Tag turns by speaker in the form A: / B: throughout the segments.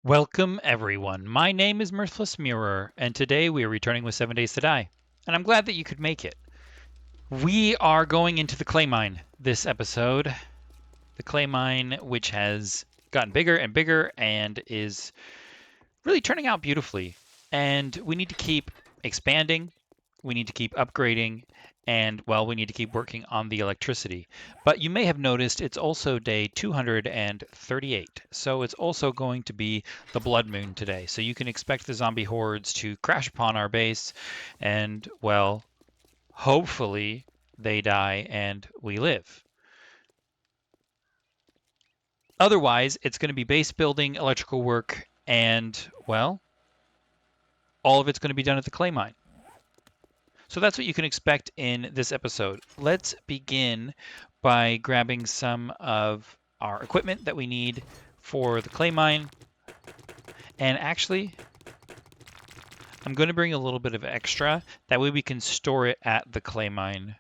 A: Welcome, everyone. My name is Mirthless Mirror, and today we are returning with 7 Days to Die. And I'm glad that you could make it. We are going into the clay mine this episode. The clay mine, which has gotten bigger and bigger and is really turning out beautifully. And we need to keep expanding, we need to keep upgrading, and, well, we need to keep working on the electricity. But you may have noticed it's also day 238, so it's also going to be the blood moon today. So you can expect the zombie hordes to crash upon our base, and, well, hopefully they die and we live. Otherwise, it's going to be base building, electrical work, and, well, all of it's going to be done at the clay mine. So that's what you can expect in this episode. Let's begin by grabbing some of our equipment that we need for the clay mine. And actually, I'm going to bring a little bit of extra. That way we can store it at the clay mine.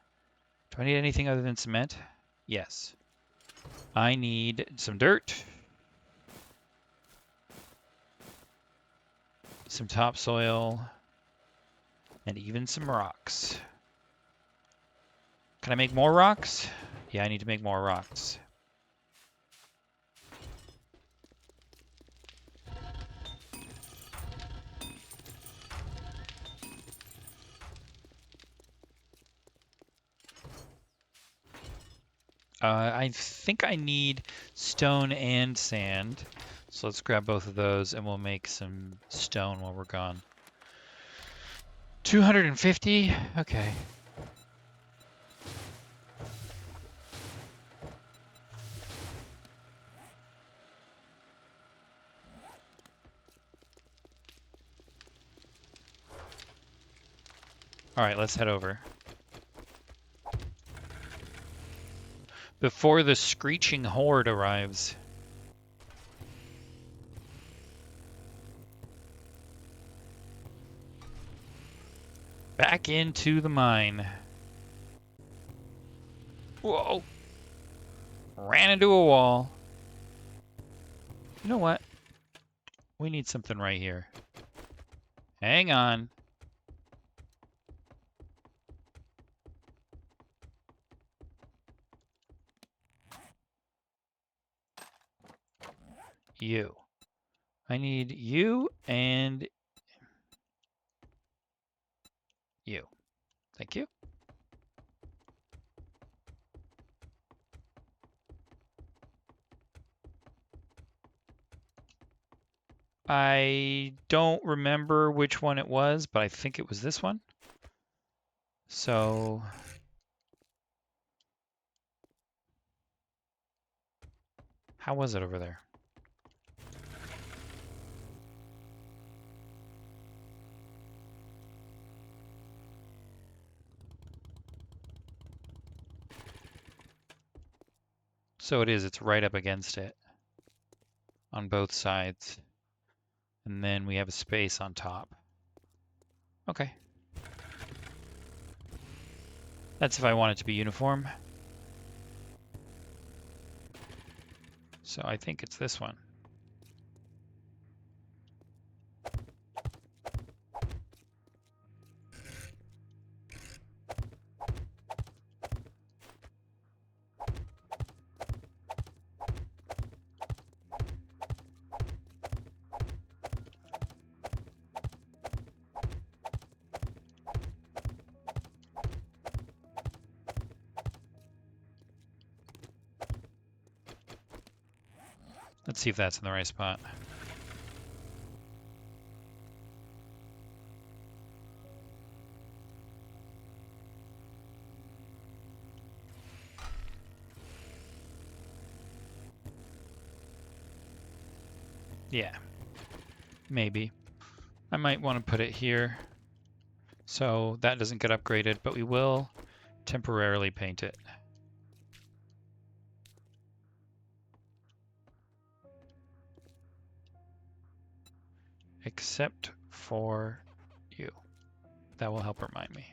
A: Do I need anything other than cement? Yes. I need some dirt, some topsoil, and even some rocks. Can I make more rocks? Yeah, I need to make more rocks. I think I need stone and sand. So let's grab both of those and we'll make some stone while we're gone. 250? Okay. Alright, let's head over. Before the screeching horde arrives. Back into the mine. Whoa! Ran into a wall. You know what? We need something right here. Hang on. You. I need you and you. Thank you. I don't remember which one it was, but I think it was this one. So how was it over there? So it's right up against it on both sides. And then we have a space on top. Okay. That's if I want it to be uniform. So I think it's this one. Let's see if that's in the right spot. Yeah, maybe. I might want to put it here so that doesn't get upgraded, but we will temporarily paint it. Except for you. That will help remind me.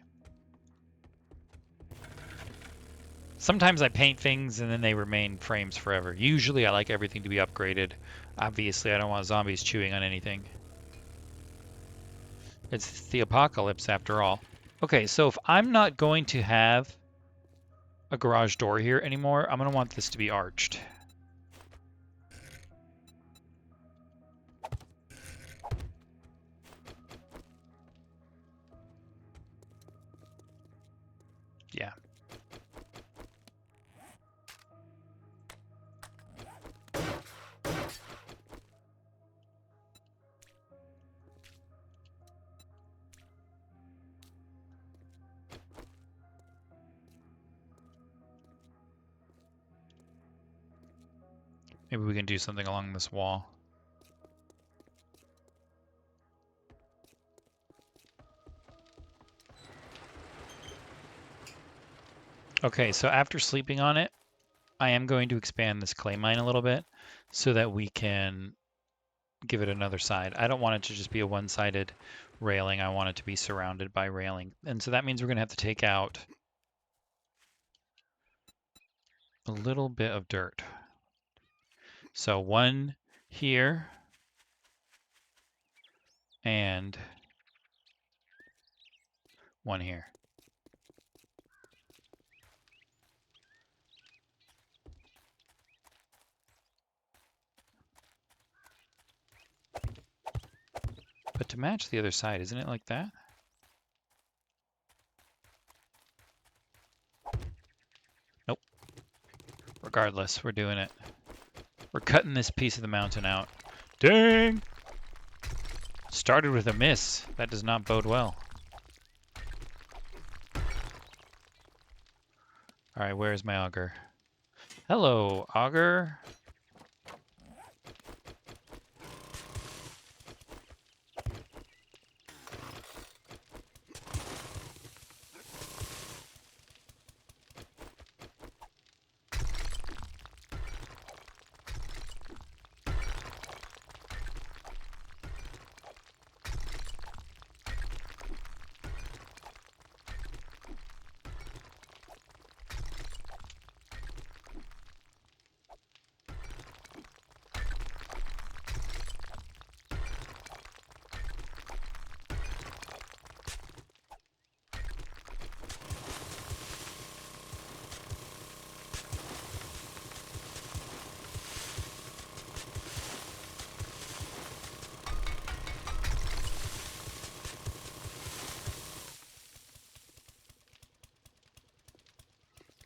A: Sometimes I paint things and then they remain frames forever. Usually I like everything to be upgraded. Obviously I don't want zombies chewing on anything. It's the apocalypse after all. Okay, so if I'm not going to have a garage door here anymore, I'm going to want this to be arched. Yeah. Maybe we can do something along this wall. Okay, so after sleeping on it, I am going to expand this clay mine a little bit so that we can give it another side. I don't want it to just be a one-sided railing. I want it to be surrounded by railing. And so that means we're going to have to take out a little bit of dirt. So one here and one here. But to match the other side, isn't it like that? Nope. Regardless, we're doing it. We're cutting this piece of the mountain out. Dang! Started with a miss. That does not bode well. Alright, where's my auger? Hello, auger.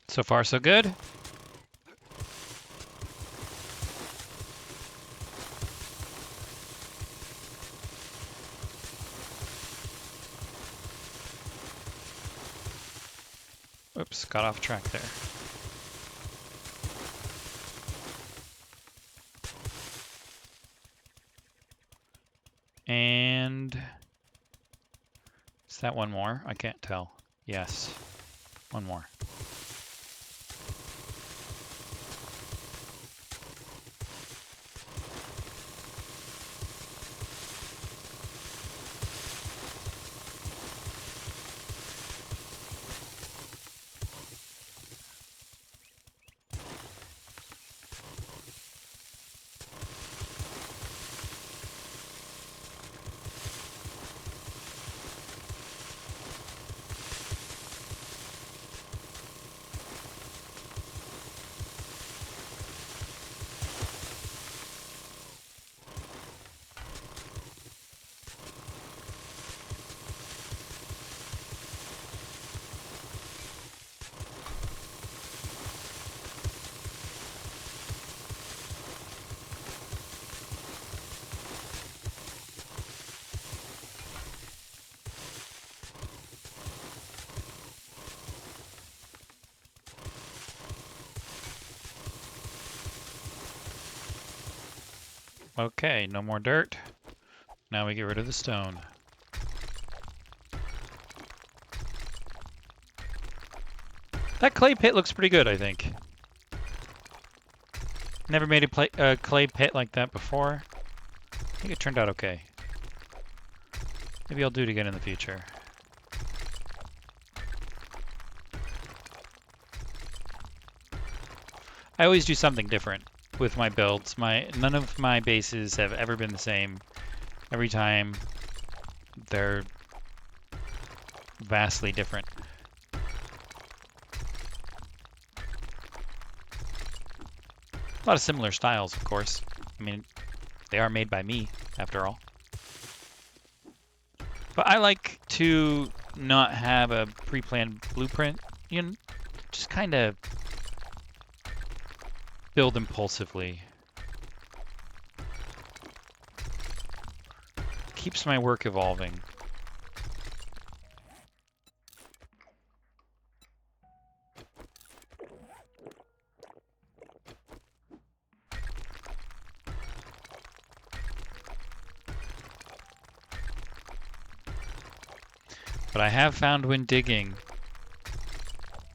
A: So far, so good. Oops, got off track there. And is that one more? I can't tell. Yes, one more. Okay, no more dirt. Now we get rid of the stone. That clay pit looks pretty good, I think. Never made a clay pit like that before. I think it turned out okay. Maybe I'll do it again in the future. I always do something different with my builds. None of my bases have ever been the same. Every time they're vastly different. A lot of similar styles, of course. I mean, they are made by me, after all. But I like to not have a pre-planned blueprint. You know, just kind of build impulsively. Keeps my work evolving. But I have found when digging,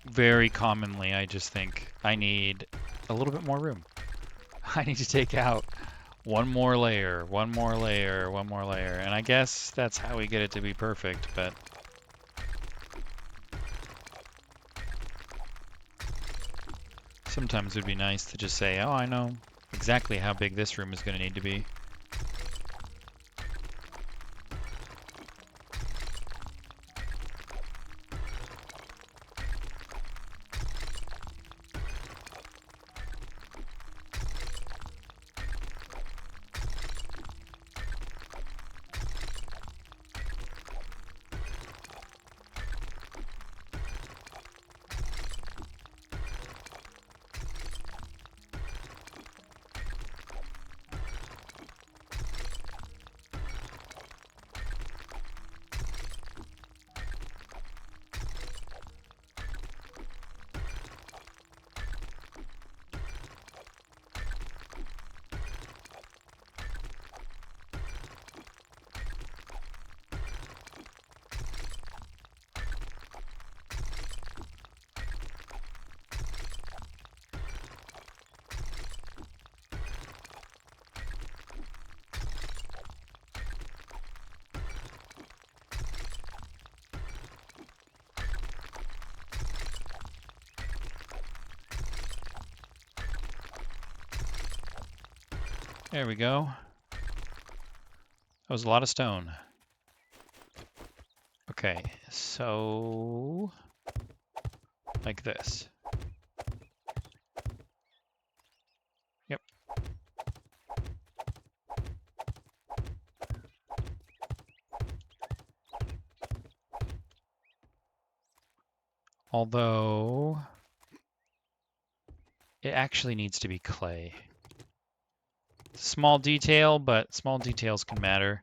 A: very commonly, I just think I need a little bit more room. I need to take out one more layer, one more layer, one more layer. And I guess that's how we get it to be perfect, but sometimes it would be nice to just say, oh, I know exactly how big this room is going to need to be. There we go. That was a lot of stone. Okay, so like this. Yep. Although it actually needs to be clay. Small detail, but small details can matter.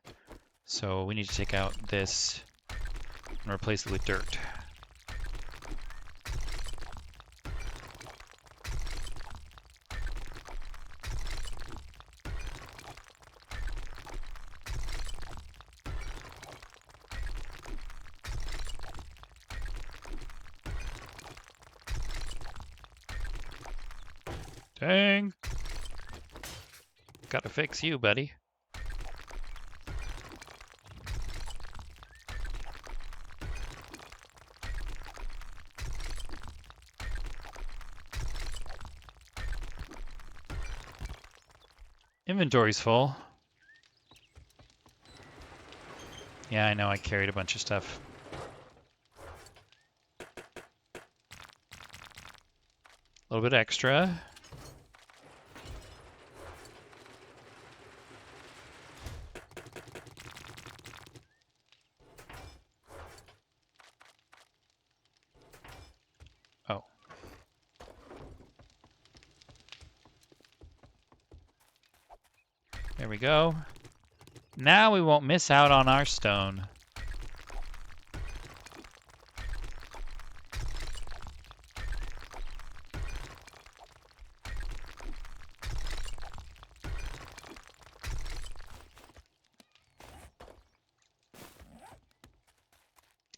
A: So we need to take out this and replace it with dirt. Dang. Gotta fix you, buddy. Inventory's full. Yeah, I know I carried a bunch of stuff. A little bit extra. Oh. There we go. Now we won't miss out on our stone.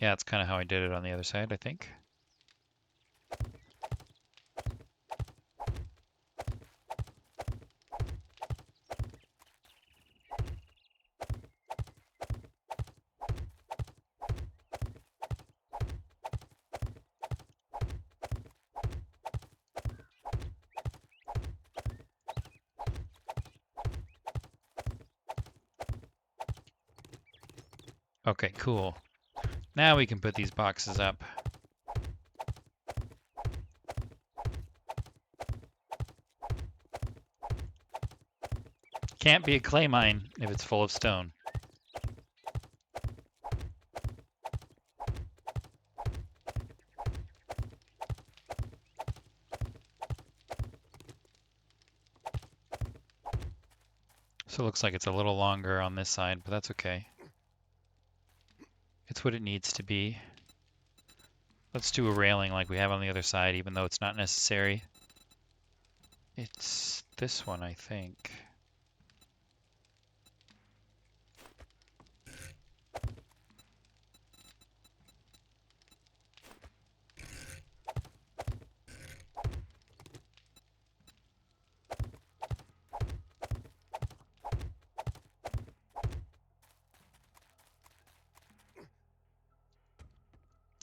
A: Yeah, that's kind of how I did it on the other side, I think. Okay, cool. Now we can put these boxes up. Can't be a clay mine if it's full of stone. So it looks like it's a little longer on this side, but that's okay. It's what it needs to be. Let's do a railing like we have on the other side, even though it's not necessary. It's this one, I think.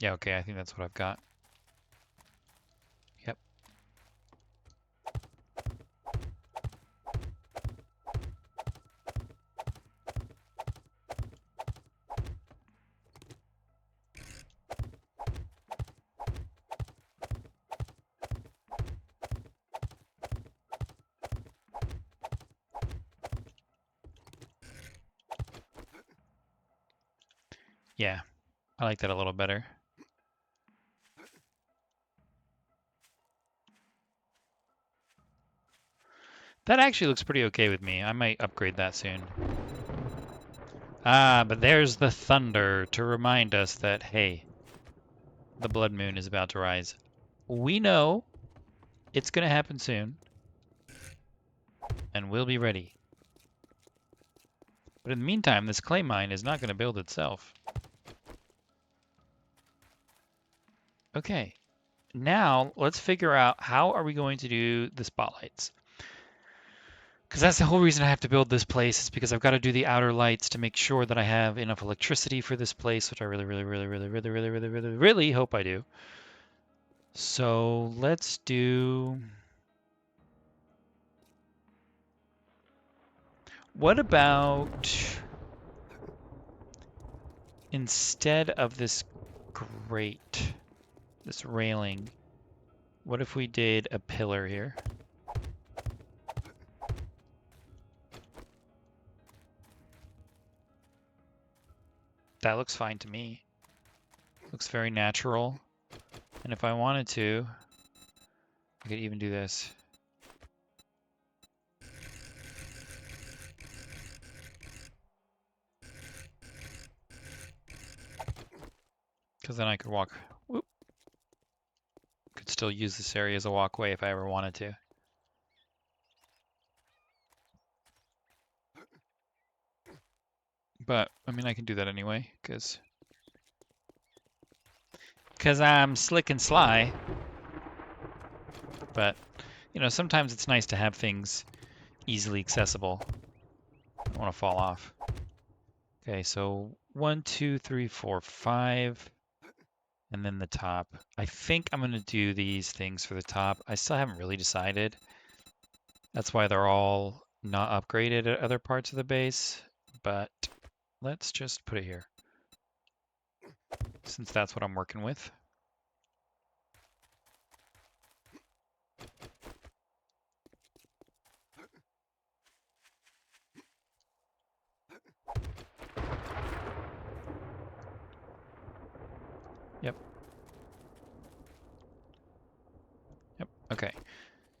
A: Yeah, okay, I think that's what I've got. Yep. Yeah, I like that a little better. That actually looks pretty okay with me. I might upgrade that soon. Ah, but there's the thunder to remind us that, hey, the blood moon is about to rise. We know it's going to happen soon, and we'll be ready. But in the meantime, this clay mine is not going to build itself. Okay, now let's figure out how are we going to do the spotlights. Because that's the whole reason I have to build this place is because I've got to do the outer lights to make sure that I have enough electricity for this place, which I really hope I do. So let's do... What about instead of this grate, this railing, what if we did a pillar here? That looks fine to me. Looks very natural. And if I wanted to, I could even do this. Because then I could walk. Whoop. Could still use this area as a walkway if I ever wanted to. But, I mean, I can do that anyway, because I'm slick and sly. But, you know, sometimes it's nice to have things easily accessible. I don't want to fall off. Okay, so 1, 2, 3, 4, 5. And then the top. I think I'm going to do these things for the top. I still haven't really decided. That's why they're all not upgraded at other parts of the base. But let's just put it here, since that's what I'm working with. Yep. Yep. Okay.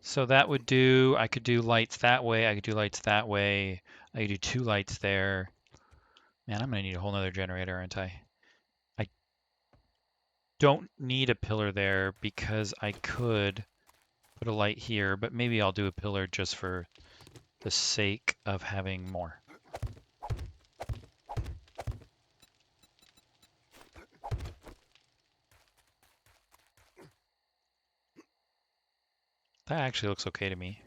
A: So that would do, I could do lights that way. I could do lights that way. I could do 2 lights there. Man, I'm going to need a whole nother generator, aren't I? I don't need a pillar there because I could put a light here, but maybe I'll do a pillar just for the sake of having more. That actually looks okay to me.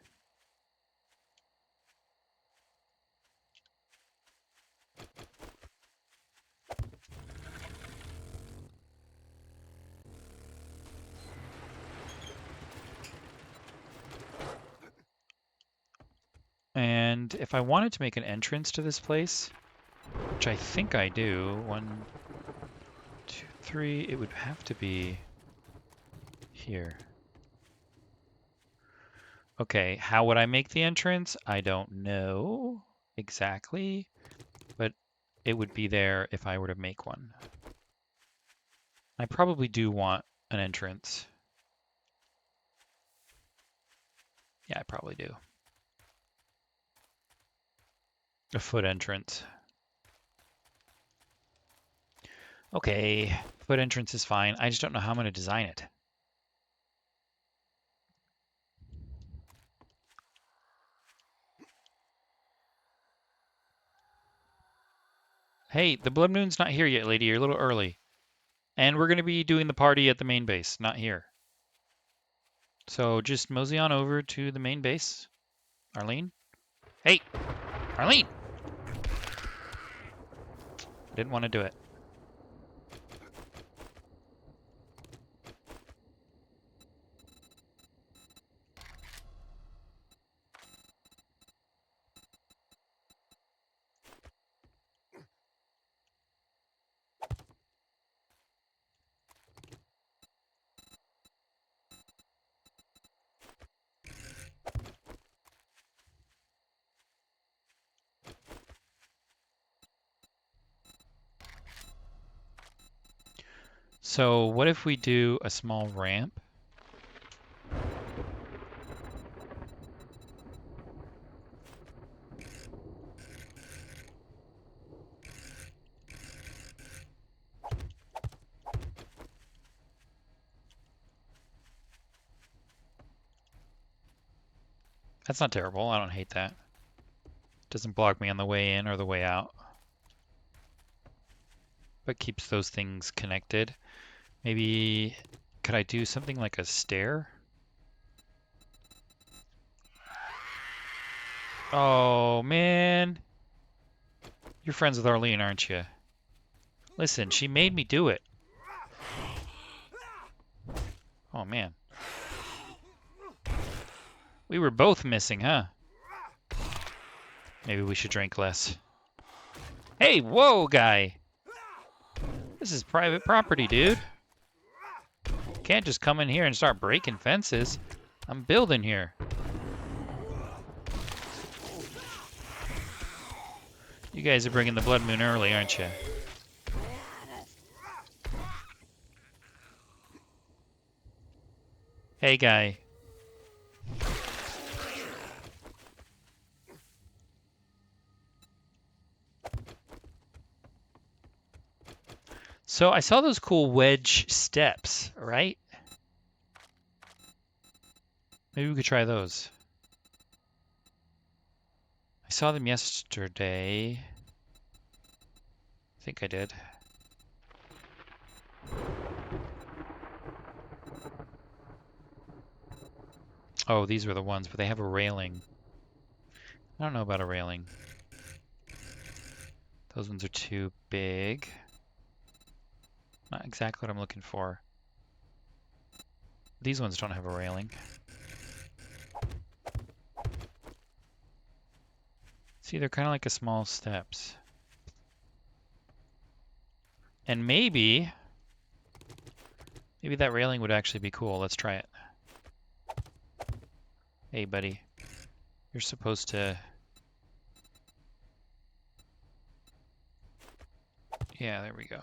A: And if I wanted to make an entrance to this place, which I think I do. 1, 2, 3. It would have to be here. Okay, how would I make the entrance? I don't know exactly, but it would be there if I were to make one. I probably do want an entrance. Yeah, I probably do. A foot entrance. Okay, foot entrance is fine. I just don't know how I'm going to design it. Hey, the blood moon's not here yet, lady. You're a little early. And we're going to be doing the party at the main base, not here. So just mosey on over to the main base. Arlene? Hey, Arlene! Didn't want to do it. So what if we do a small ramp? That's not terrible. I don't hate that. Doesn't block me on the way in or the way out. But keeps those things connected. Maybe, could I do something like a stair? Oh, man. You're friends with Arlene, aren't you? Listen, she made me do it. Oh, man. We were both missing, huh? Maybe we should drink less. Hey, whoa, guy! This is private property, dude. Can't just come in here and start breaking fences. I'm building here. You guys are bringing the blood moon early, aren't you? Hey, guy. So I saw those cool wedge steps, right? Maybe we could try those. I saw them yesterday. I think I did. Oh, these were the ones, but they have a railing. I don't know about a railing. Those ones are too big. Not exactly what I'm looking for. These ones don't have a railing. See, they're kind of like a small steps. And maybe that railing would actually be cool. Let's try it. Hey, buddy. You're supposed to... Yeah, there we go.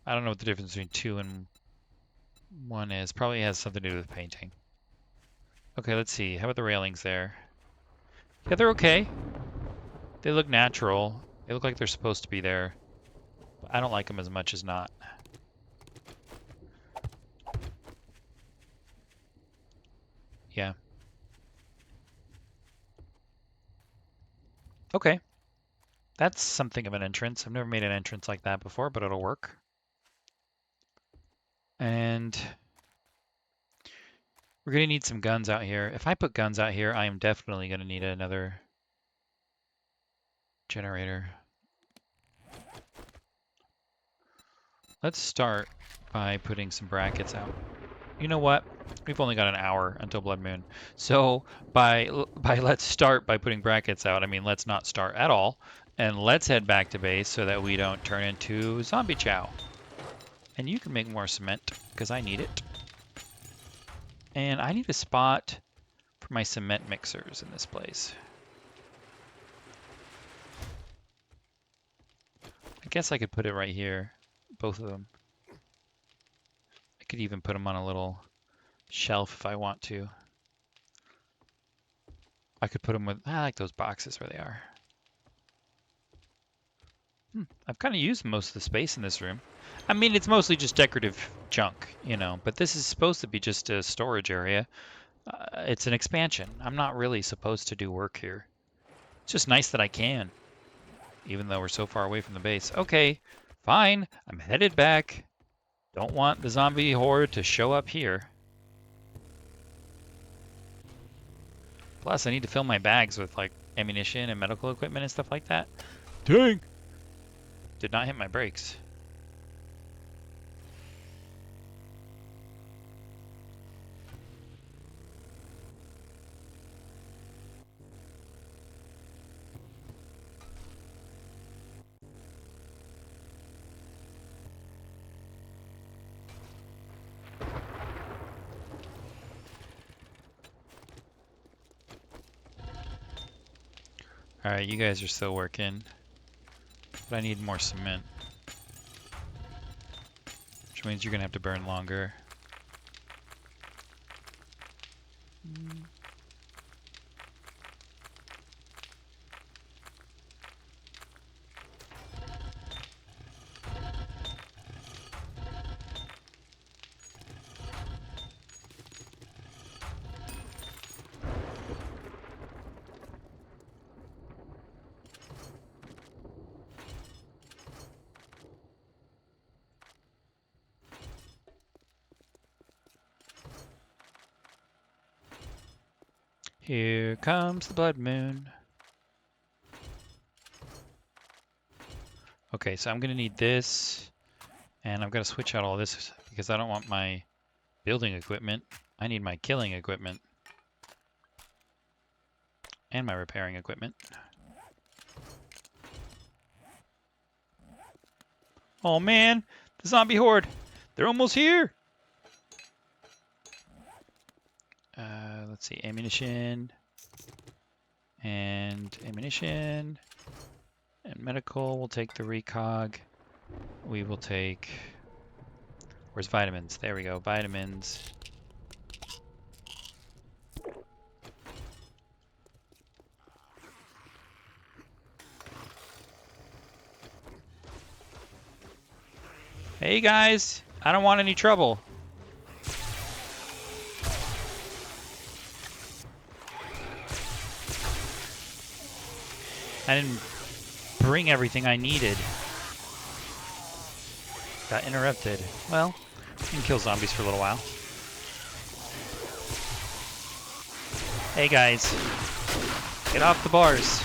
A: I don't know what the difference between 2 and 1 is. Probably has something to do with painting. Okay, let's see. How about the railings there? Yeah, they're okay. They look natural. They look like they're supposed to be there. But I don't like them as much as not. Yeah. Okay. That's something of an entrance. I've never made an entrance like that before, but it'll work. And we're going to need some guns out here. If I put guns out here, I am definitely going to need another generator. Let's start by putting some brackets out. You know what? We've only got an hour until Blood Moon. So by let's start by putting brackets out, I mean let's not start at all. And let's head back to base so that we don't turn into zombie chow. And you can make more cement because I need it. And I need a spot for my cement mixers in this place. I guess I could put it right here, both of them. I could even put them on a little shelf if I want to. I could put them with, I like those boxes where they are. I've kind of used most of the space in this room. I mean, it's mostly just decorative junk, you know, but this is supposed to be just a storage area. It's an expansion. I'm not really supposed to do work here. It's just nice that I can, even though we're so far away from the base. Okay, fine. I'm headed back. Don't want the zombie horde to show up here. Plus, I need to fill my bags with, like, ammunition and medical equipment and stuff like that. Dang! Did not hit my brakes. Alright, you guys are still working. But I need more cement. Which means you're gonna have to burn longer. Here comes the blood moon. Okay, so I'm gonna need this, and I've got to switch out all this because I don't want my building equipment. I need my killing equipment and my repairing equipment. Oh man, the zombie horde! They're almost here! Let's see, ammunition, and medical. We'll take the recog. We will take, where's vitamins? There we go, vitamins. Hey guys, I don't want any trouble. I didn't bring everything I needed. Got interrupted. Well, we can kill zombies for a little while. Hey guys, get off the bars.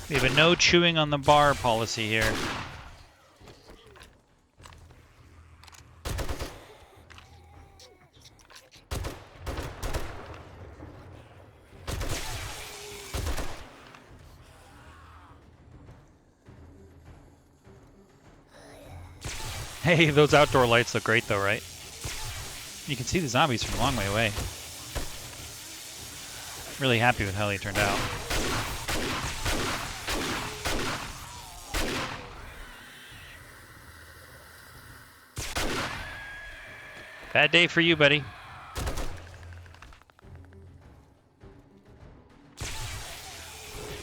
A: We have a no chewing on the bar policy here. Hey, those outdoor lights look great though, right? You can see the zombies from a long way away. Really happy with how they turned out. Bad day for you, buddy.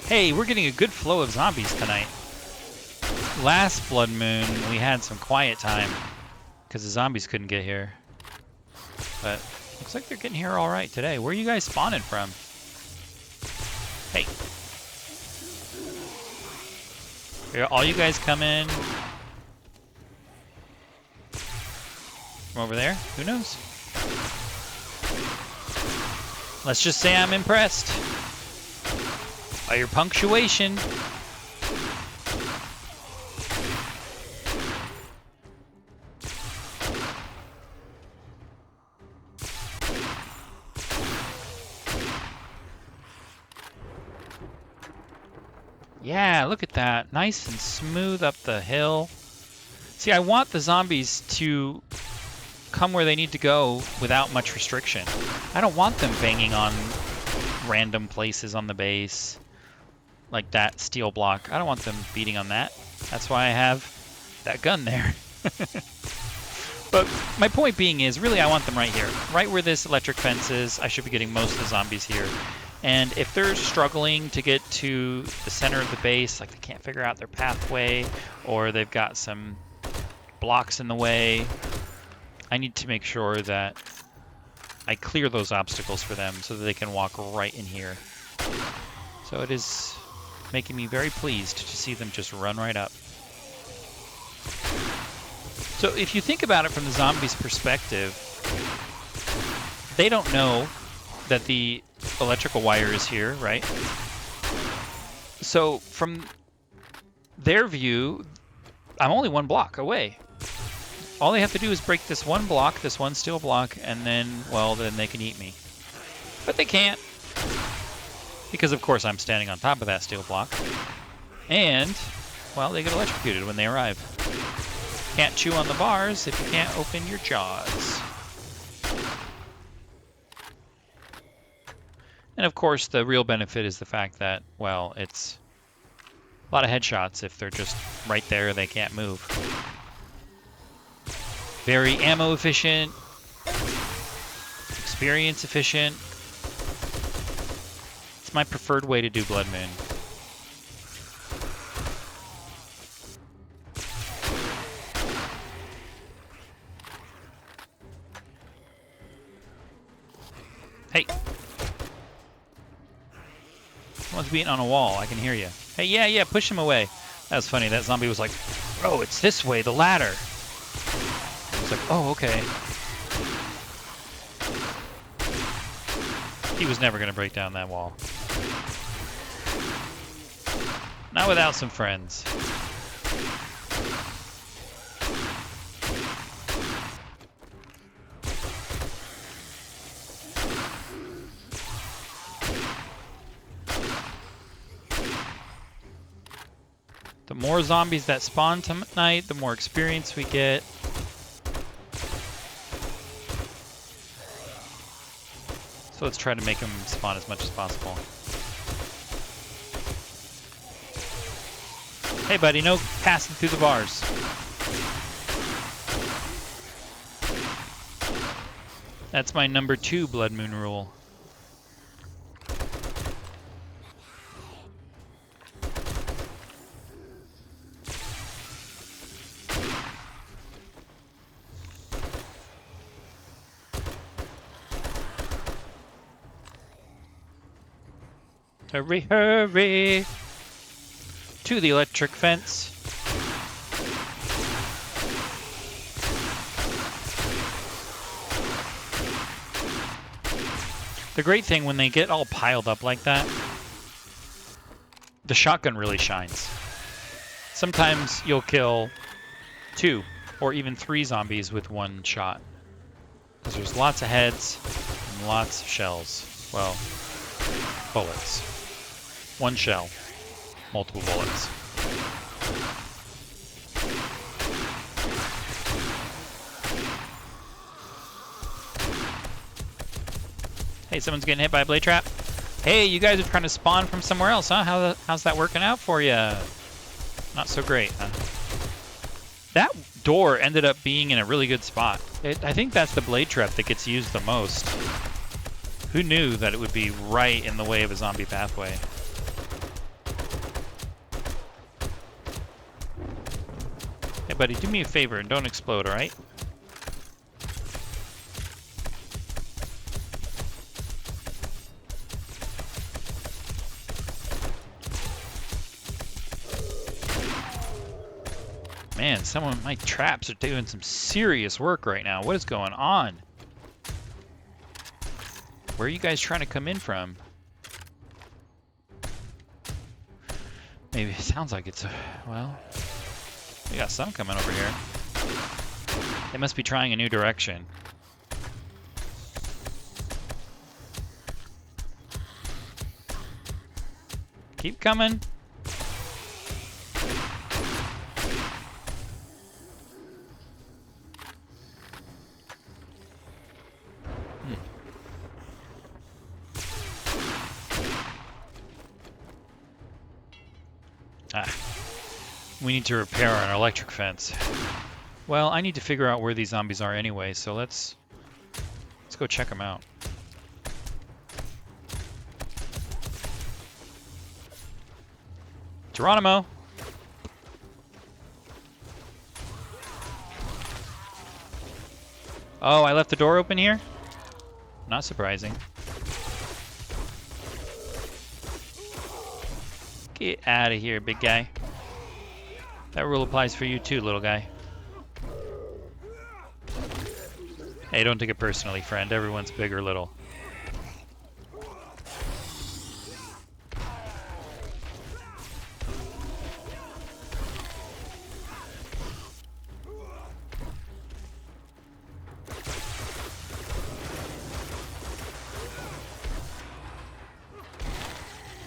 A: Hey, we're getting a good flow of zombies tonight. Last Blood Moon, we had some quiet time because the zombies couldn't get here. But looks like they're getting here all right today. Where are you guys spawning from? Hey. Here, all you guys come in from over there? Who knows? Let's just say I'm impressed by your punctuation. Yeah, look at that. Nice and smooth up the hill. See, I want the zombies to come where they need to go without much restriction. I don't want them banging on random places on the base, like that steel block. I don't want them beating on that. That's why I have that gun there. But my point being is, really, I want them right here. Right where this electric fence is, I should be getting most of the zombies here. And if they're struggling to get to the center of the base, like they can't figure out their pathway, or they've got some blocks in the way, I need to make sure that I clear those obstacles for them so that they can walk right in here. So it is making me very pleased to see them just run right up. So if you think about it from the zombies' perspective, they don't know that the electrical wire is here, right? So from their view, I'm only one block away. All they have to do is break this one block, this one steel block, and then, well, then they can eat me. But they can't. Because, of course, I'm standing on top of that steel block. And, well, they get electrocuted when they arrive. Can't chew on the bars if you can't open your jaws. And, of course, the real benefit is the fact that, well, it's a lot of headshots if they're just right there, they can't move. Very ammo efficient, experience efficient. It's my preferred way to do Blood Moon. Hey! Someone's beating on a wall, I can hear you. Hey, yeah, push him away. That was funny, that zombie was like, oh, it's this way, the ladder. It's like, oh, okay. He was never going to break down that wall. Not without some friends. The more zombies that spawn tonight, the more experience we get. So let's try to make them spawn as much as possible. Hey buddy, no passing through the bars. That's my number 2 Blood Moon rule. Hurry, hurry! To the electric fence. The great thing when they get all piled up like that, the shotgun really shines. Sometimes you'll kill 2 or even 3 zombies with one shot. Because there's lots of heads and lots of shells. Well, bullets. One shell, multiple bullets. Hey, someone's getting hit by a blade trap. Hey, you guys are trying to spawn from somewhere else, huh? How's that working out for you? Not so great, huh? That door ended up being in a really good spot. I think that's the blade trap that gets used the most. Who knew that it would be right in the way of a zombie pathway? Hey buddy, do me a favor and don't explode, alright? Man, my traps are doing some serious work right now. What is going on? Where are you guys trying to come in from? Maybe it sounds like it's well, we got some coming over here. They must be trying a new direction. Keep coming. We need to repair our electric fence. Well, I need to figure out where these zombies are anyway, so let's go check them out. Geronimo! Oh, I left the door open here? Not surprising. Get out of here, big guy. That rule applies for you too, little guy. Hey, don't take it personally, friend. Everyone's big or little.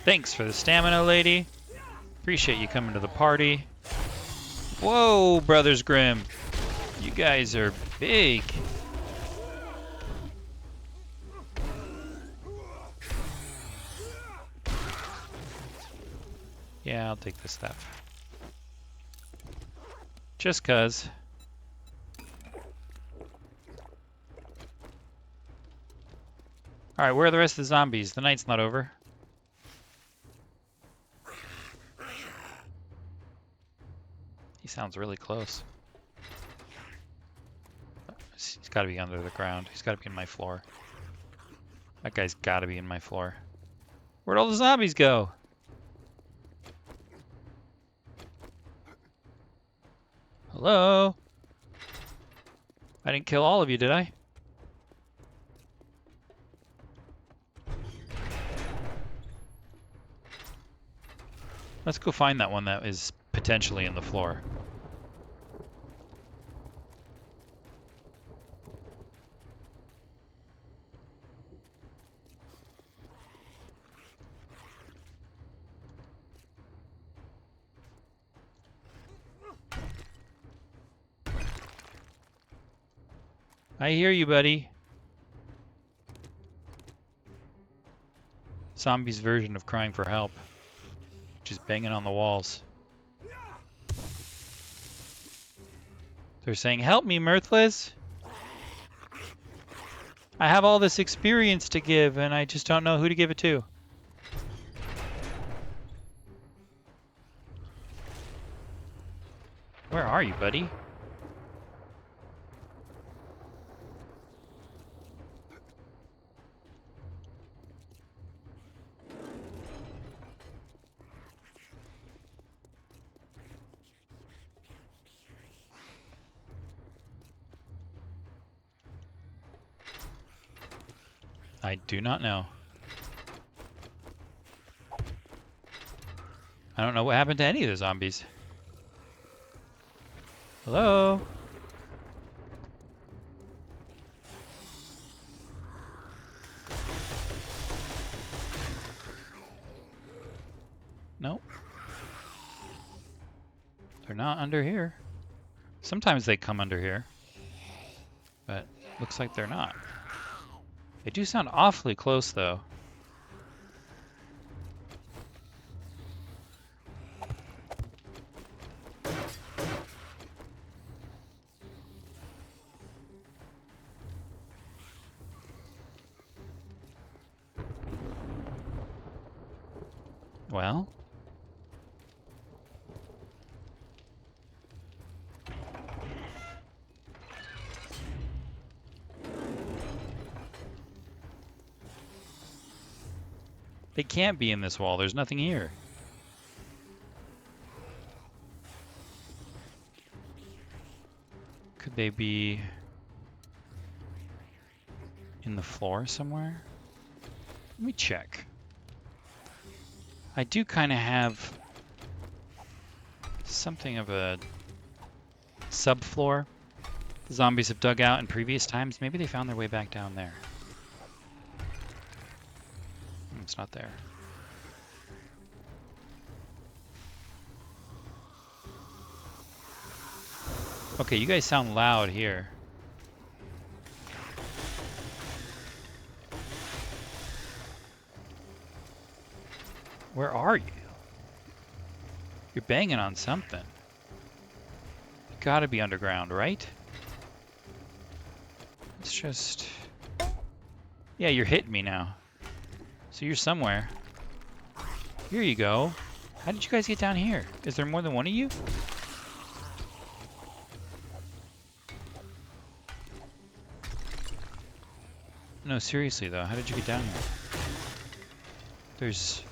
A: Thanks for the stamina, lady. Appreciate you coming to the party. Whoa, Brothers Grimm. You guys are big. Yeah, I'll take this stuff. Just 'cause. Alright, where are the rest of the zombies? The night's not over. He sounds really close. He's gotta be under the ground. He's gotta be in my floor. That guy's gotta be in my floor. Where'd all the zombies go? Hello? I didn't kill all of you, did I? Let's go find that one that is potentially in the floor. I hear you, buddy. Zombie's version of crying for help. Just banging on the walls. They're saying, "Help me, Mirthless. I have all this experience to give, and I just don't know who to give it to." Where are you, buddy? I do not know. I don't know what happened to any of the zombies. Hello? Nope. They're not under here. Sometimes they come under here, but looks like they're not. They do sound awfully close, though. Well? They can't be in this wall. There's nothing here. Could they be in the floor somewhere? Let me check. I do kind of have something of a subfloor the zombies have dug out in previous times. Maybe they found their way back down there. It's not there. Okay, you guys sound loud here. Where are you? You're banging on something. gotta be underground, right? It's just... Yeah, you're hitting me now. So you're somewhere. Here you go. How did you guys get down here? Is there more than one of you? No, seriously though, how did you get down here? There's...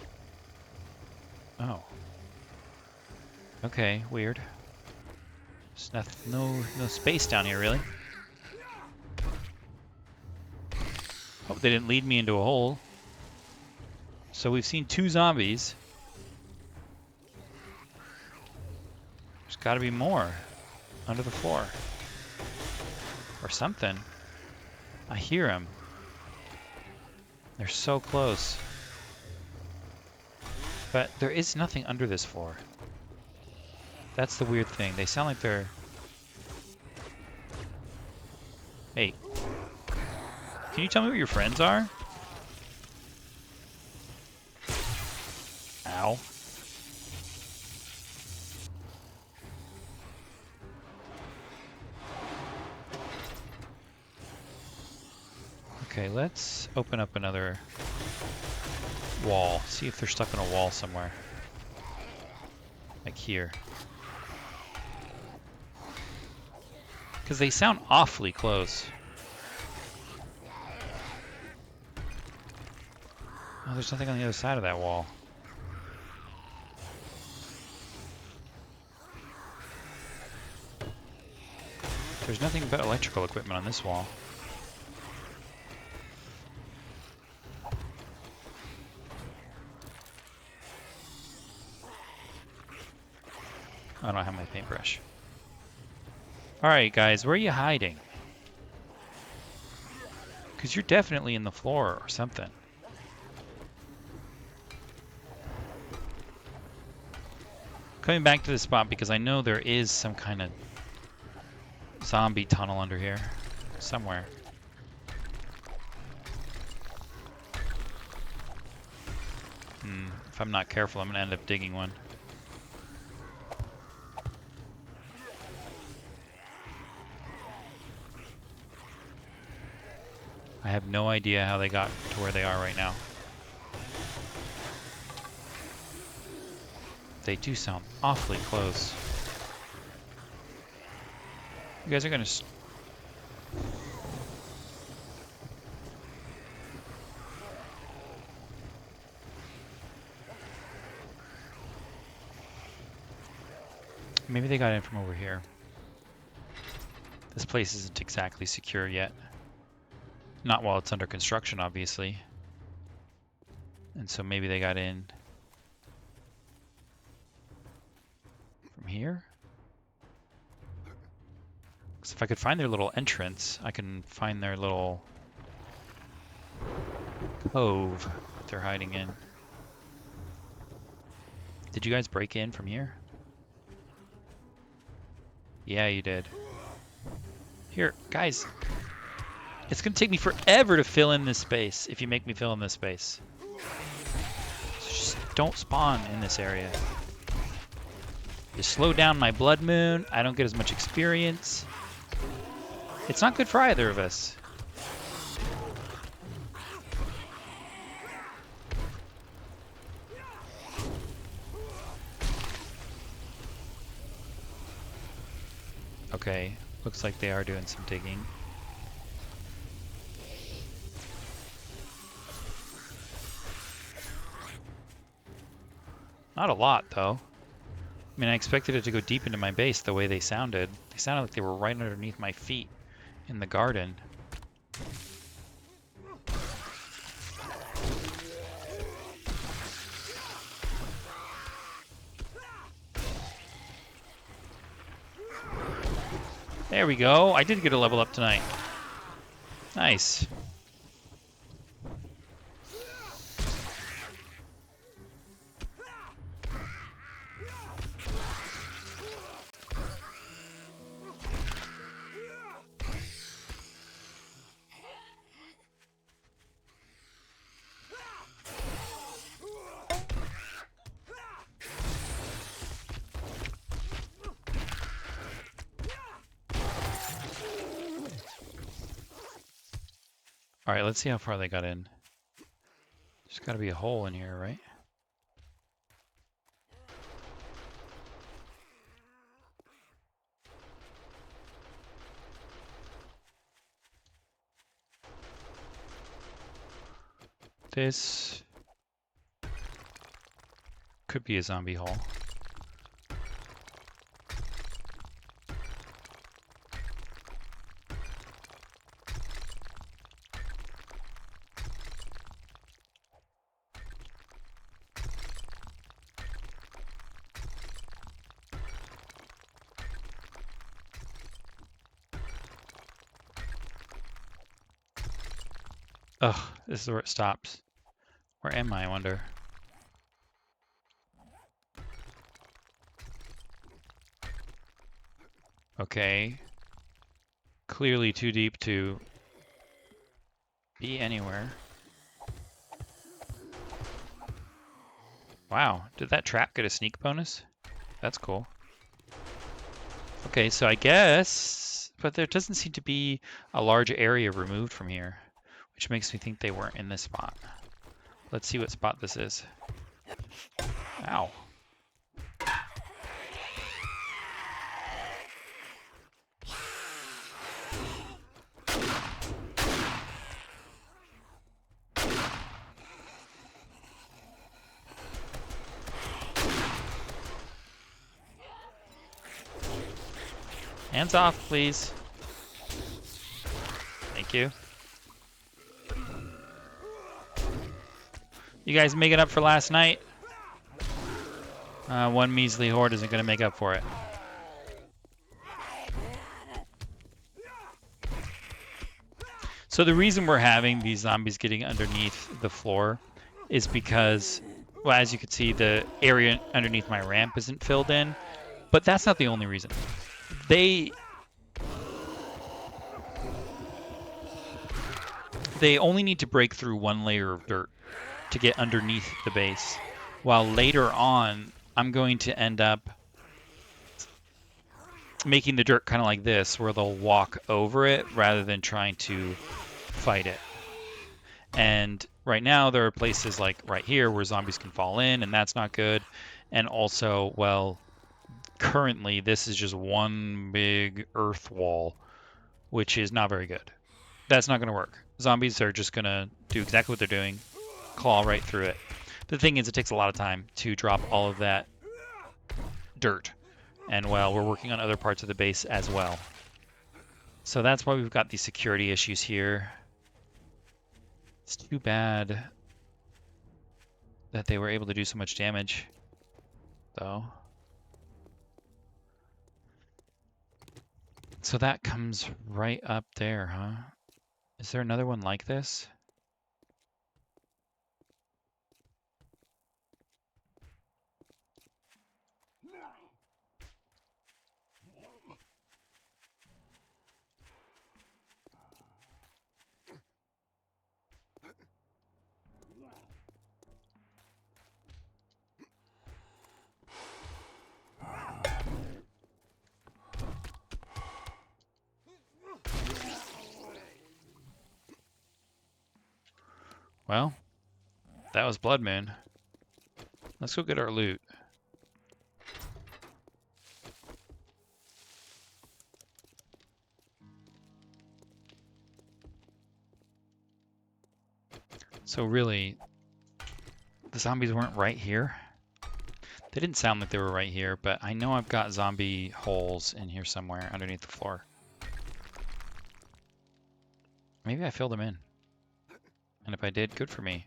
A: Oh. Okay, weird. There's no space down here, really. Hope they didn't lead me into a hole. So we've seen 2 zombies. There's gotta be more under the floor. Or something. I hear them. They're so close. But there is nothing under this floor. That's the weird thing. They sound like they're... Hey. Can you tell me what your friends are? Ow. Okay, let's open up another wall. See if they're stuck in a wall somewhere. Like here. Because they sound awfully close. Oh, there's nothing on the other side of that wall. There's nothing but electrical equipment on this wall. I don't have my paintbrush. Alright guys, where are you hiding? Because you're definitely in the floor or something. Coming back to this spot because I know there is some kind of zombie tunnel under here. Somewhere. If I'm not careful, I'm going to end up digging one. I have no idea how they got to where they are right now. They do sound awfully close. You guys are gonna... Maybe they got in from over here. This place isn't exactly secure yet. Not while it's under construction, obviously. And so maybe they got in from here? Because if I could find their little entrance, I can find their little cove that they're hiding in. Did you guys break in from here? Yeah, you did. Here, guys. It's going to take me forever to fill in this space if you make me fill in this space. So just don't spawn in this area. You slow down my blood moon. I don't get as much experience. It's not good for either of us. Okay, looks like they are doing some digging. Not a lot, though. I mean, I expected it to go deep into my base the way they sounded. They sounded like they were right underneath my feet in the garden. There we go. I did get a level up tonight. Nice. All right, let's see how far they got in. There's got to be a hole in here, right? This could be a zombie hole. Ugh, this is where it stops. Where am I wonder? Okay. Clearly too deep to be anywhere. Wow, did that trap get a sneak bonus? That's cool. Okay, so I guess, but there doesn't seem to be a large area removed from here, which makes me think they weren't in this spot. Let's see what spot this is. Ow. Hands off, please. Thank you. You guys making up for last night? One measly horde isn't going to make up for it. So the reason we're having these zombies getting underneath the floor is because, well, as you can see, the area underneath my ramp isn't filled in. But that's not the only reason. They only need to break through one layer of dirt to get underneath the base. While later on, I'm going to end up making the dirt kind of like this, where they'll walk over it rather than trying to fight it. And right now, there are places like right here where zombies can fall in, and that's not good. And also, well, currently, this is just one big earth wall, which is not very good. That's not going to work. Zombies are just going to do exactly what they're doing, claw right through it. The thing is, it takes a lot of time to drop all of that dirt. And, well, we're working on other parts of the base as well. So that's why we've got these security issues here. It's too bad that they were able to do so much damage, though. So that comes right up there, huh? Is there another one like this? Well, that was Blood Moon. Let's go get our loot. So really, the zombies weren't right here. They didn't sound like they were right here, but I know I've got zombie holes in here somewhere underneath the floor. Maybe I filled them in. And if I did, good for me.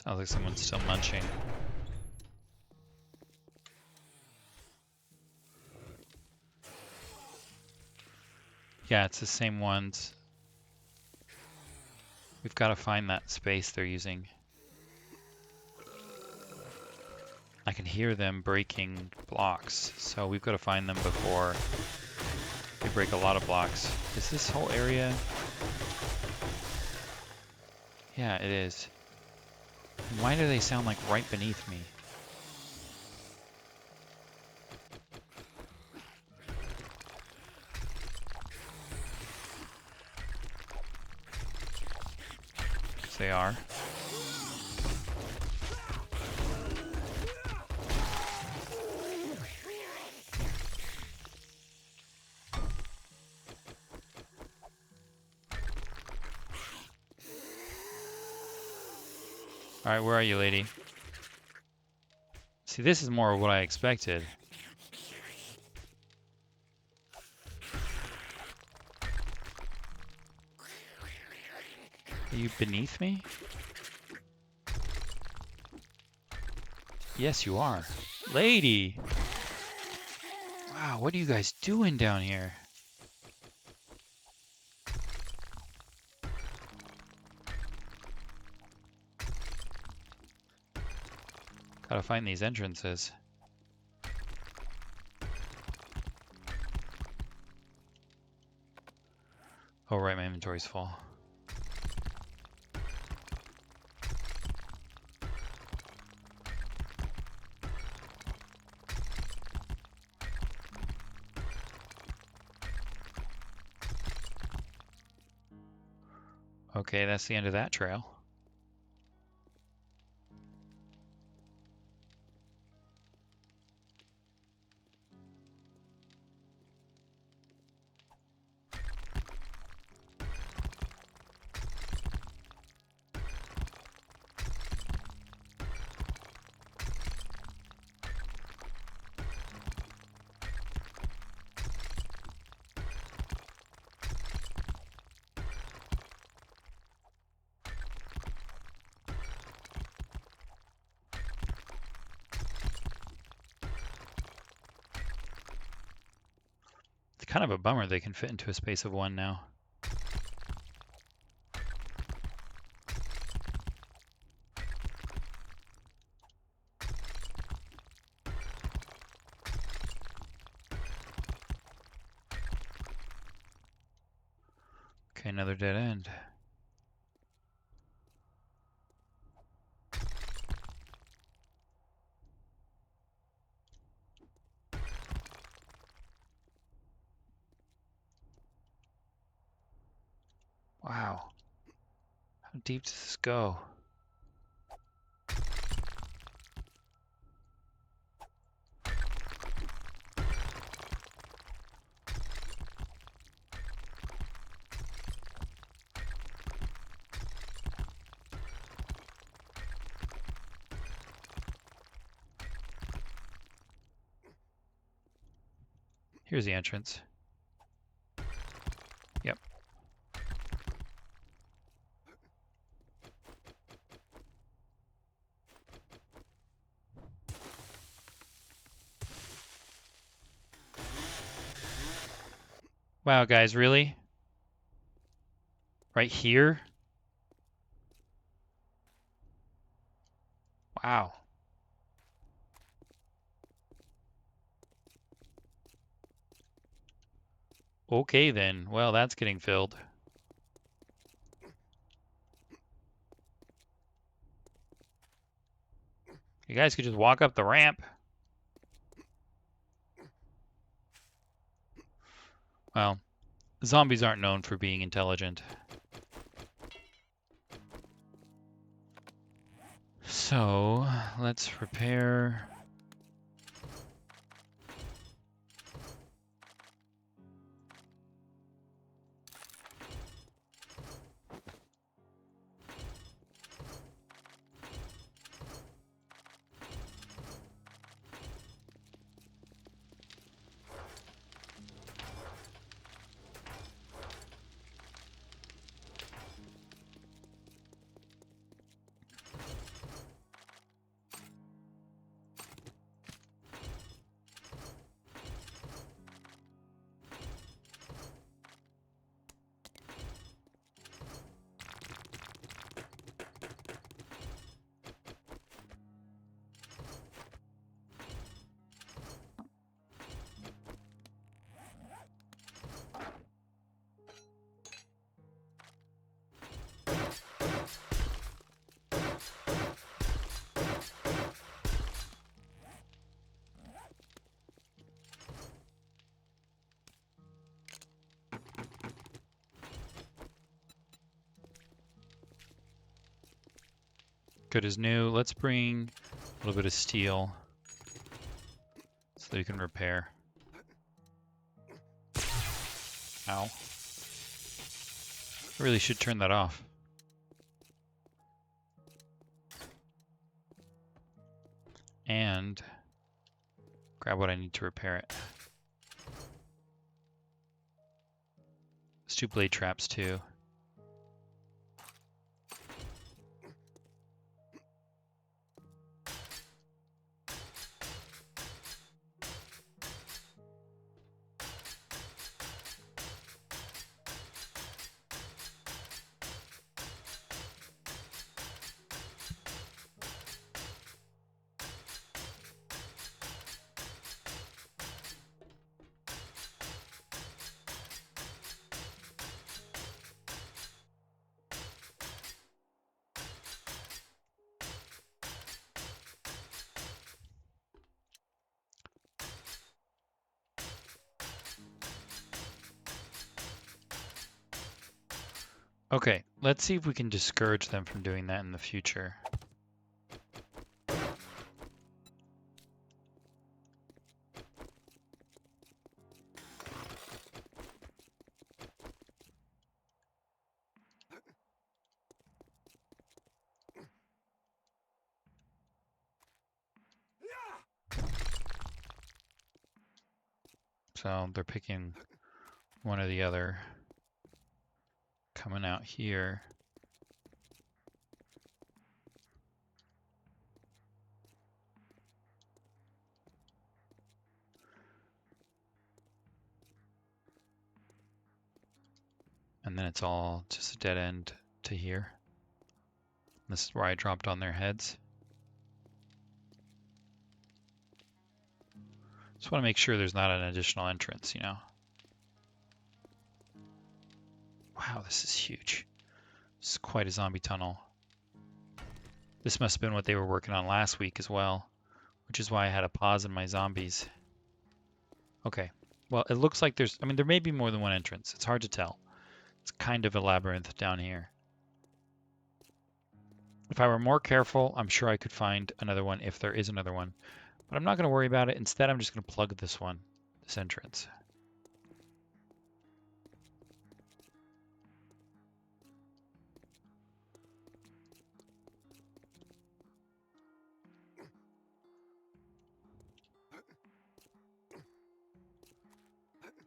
A: Sounds like someone's still munching. Yeah, it's the same ones. We've got to find that space they're using. I can hear them breaking blocks, so we've got to find them before they break a lot of blocks. Is this whole area? Yeah, it is. Why do they sound like right beneath me? Because they are. Alright, where are you, lady? See, this is more of what I expected. Are you beneath me? Yes, you are. Lady! Wow, what are you guys doing down here? Gotta find these entrances. Oh, right, my inventory's full. Okay, that's the end of that trail. It's kind of a bummer they can fit into a space of one now. Okay, another dead end. Wow. How deep does this go? Here's the entrance. Yep. Wow, guys, really? Right here? Wow. Okay then. Well, that's getting filled. You guys could just walk up the ramp. Well, zombies aren't known for being intelligent. So, let's repair. Good as new. Let's bring a little bit of steel so that we can repair. Ow. I really should turn that off. And grab what I need to repair it. Let's do blade traps too. Okay, let's see if we can discourage them from doing that in the future. So they're picking one or the other. Coming out here. And then it's all just a dead end to here. This is where I dropped on their heads. Just want to make sure there's not an additional entrance, you know. Wow, this is huge. This is quite a zombie tunnel. This must have been what they were working on last week as well, which is why I had a pause in my zombies. Okay, well, it looks like there's, I mean, there may be more than one entrance. It's hard to tell. It's kind of a labyrinth down here. If I were more careful, I'm sure I could find another one if there is another one. But I'm not going to worry about it. Instead, I'm just going to plug this one, this entrance.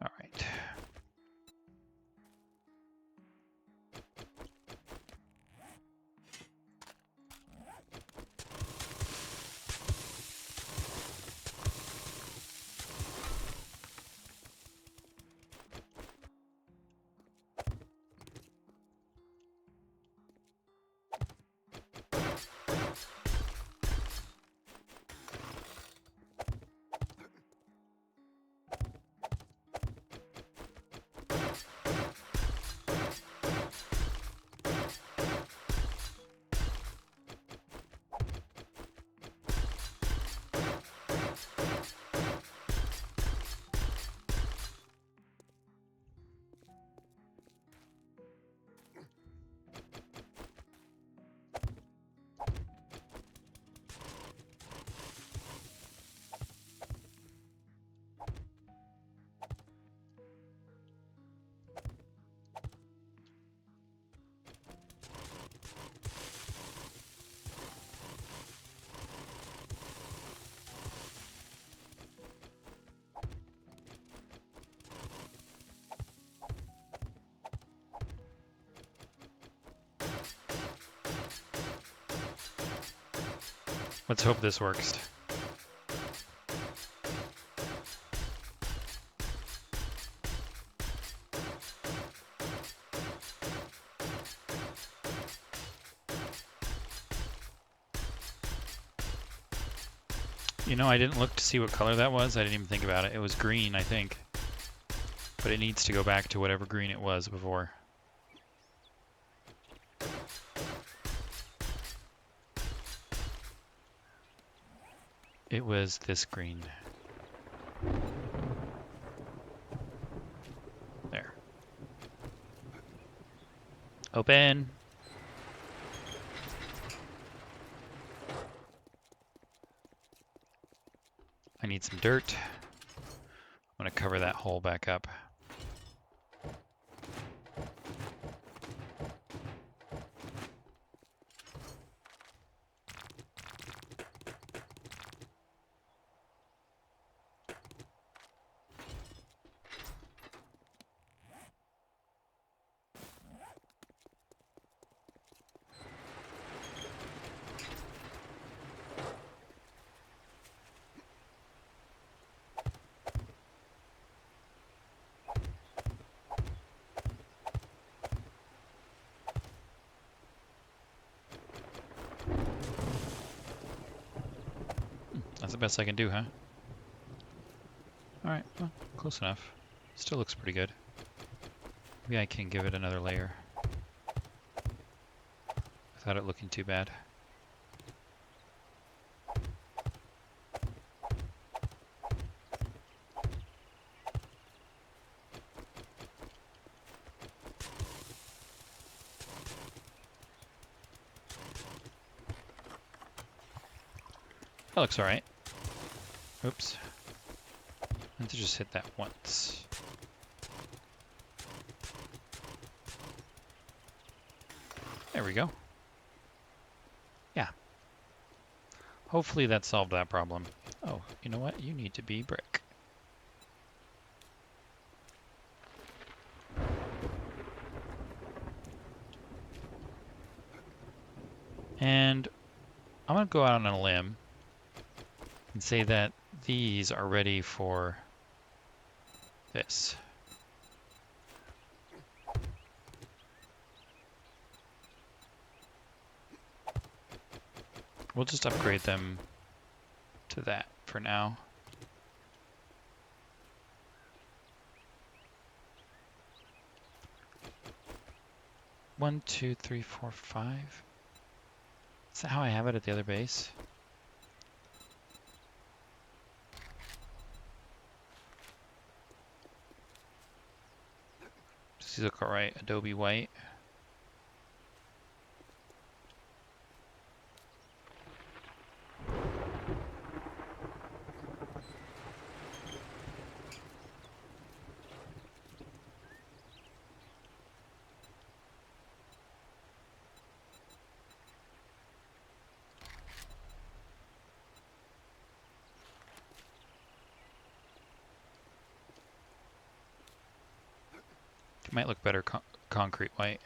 A: All right. Let's hope this works. You know, I didn't look to see what color that was. I didn't even think about it. It was green, I think. But it needs to go back to whatever green it was before. It was this green. There. Open. I need some dirt. I'm going to cover that hole back up. That's the best I can do, huh? Alright, well, close enough. Still looks pretty good. Maybe I can give it another layer without it looking too bad. That looks alright. Oops. I meant to just hit that once. There we go. Yeah. Hopefully that solved that problem. Oh, you know what? You need to be brick. And I'm going to go out on a limb and say that these are ready for this. We'll just upgrade them to that for now. One, two, three, four, five. Is that how I have it at the other base? Does he look alright? Adobe white. It might look better concrete white.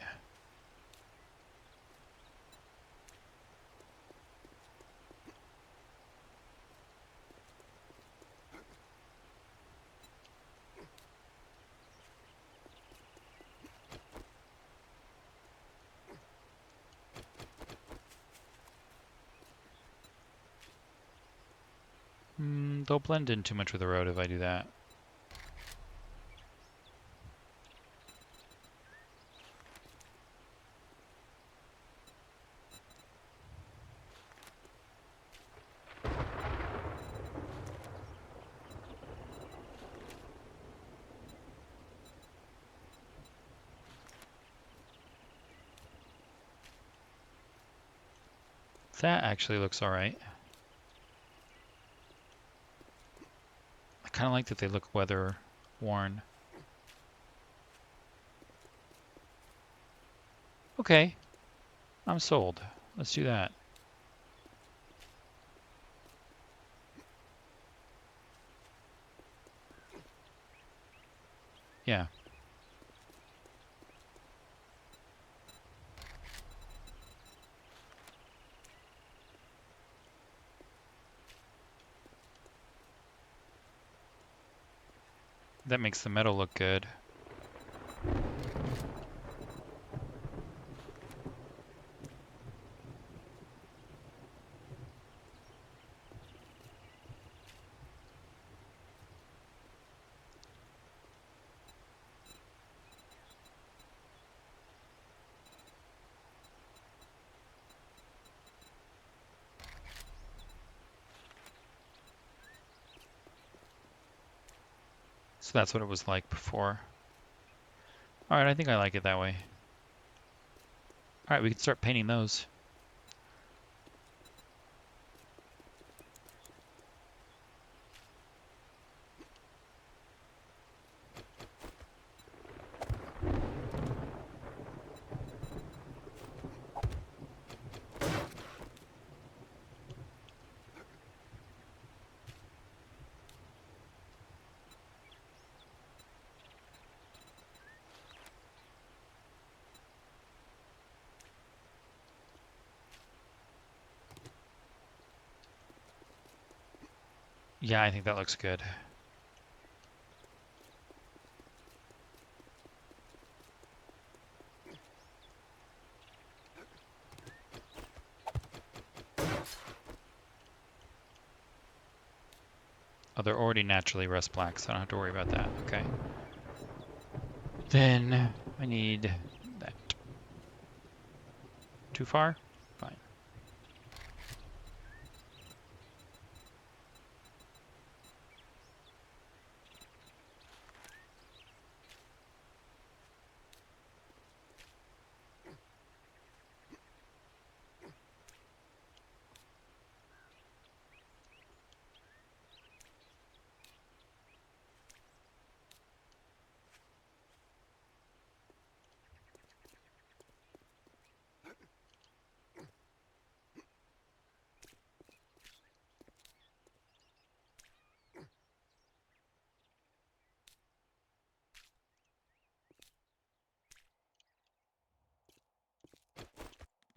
A: They'll blend in too much with the road if I do that. That actually looks alright. I kind of like that they look weather worn. Okay, I'm sold. Let's do that. Yeah. That makes the metal look good. So that's what it was like before. Alright, I think I like it that way. Alright, we can start painting those. Yeah, I think that looks good. Oh, they're already naturally rust black, so I don't have to worry about that. Okay. Then I need that. Too far? Fine.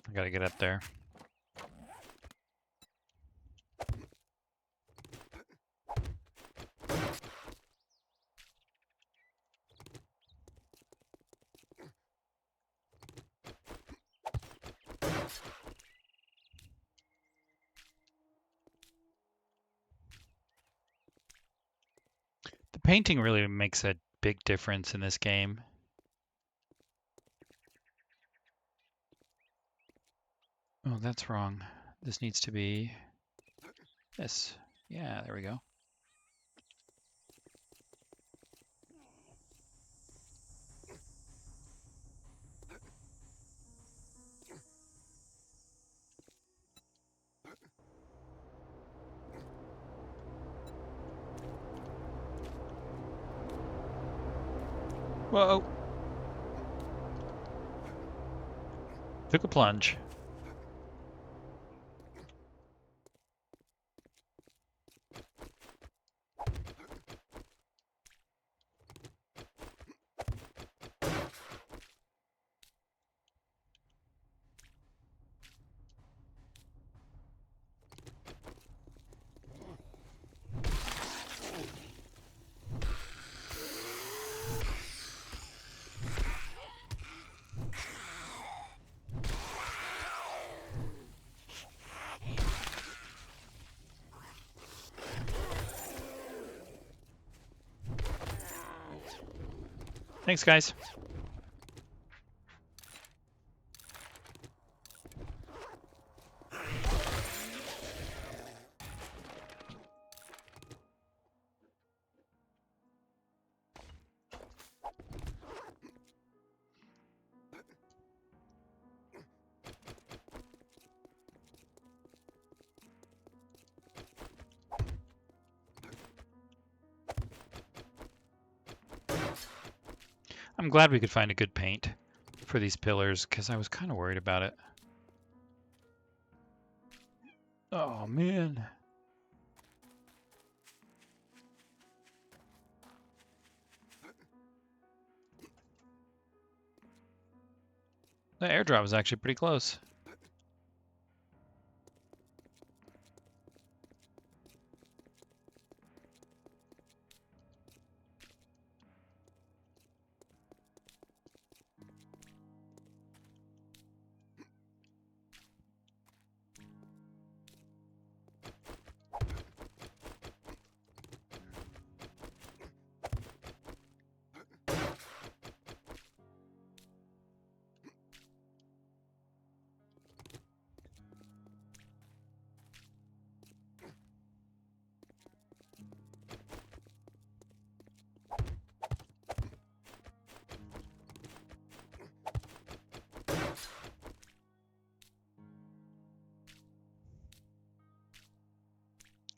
A: I gotta get up there. The painting really makes a big difference in this game. Oh, that's wrong. This needs to be this. Yeah, there we go. Whoa! Took a plunge. Thanks, guys. I'm glad we could find a good paint for these pillars, because I was kind of worried about it. Oh, man. The airdrop was actually pretty close.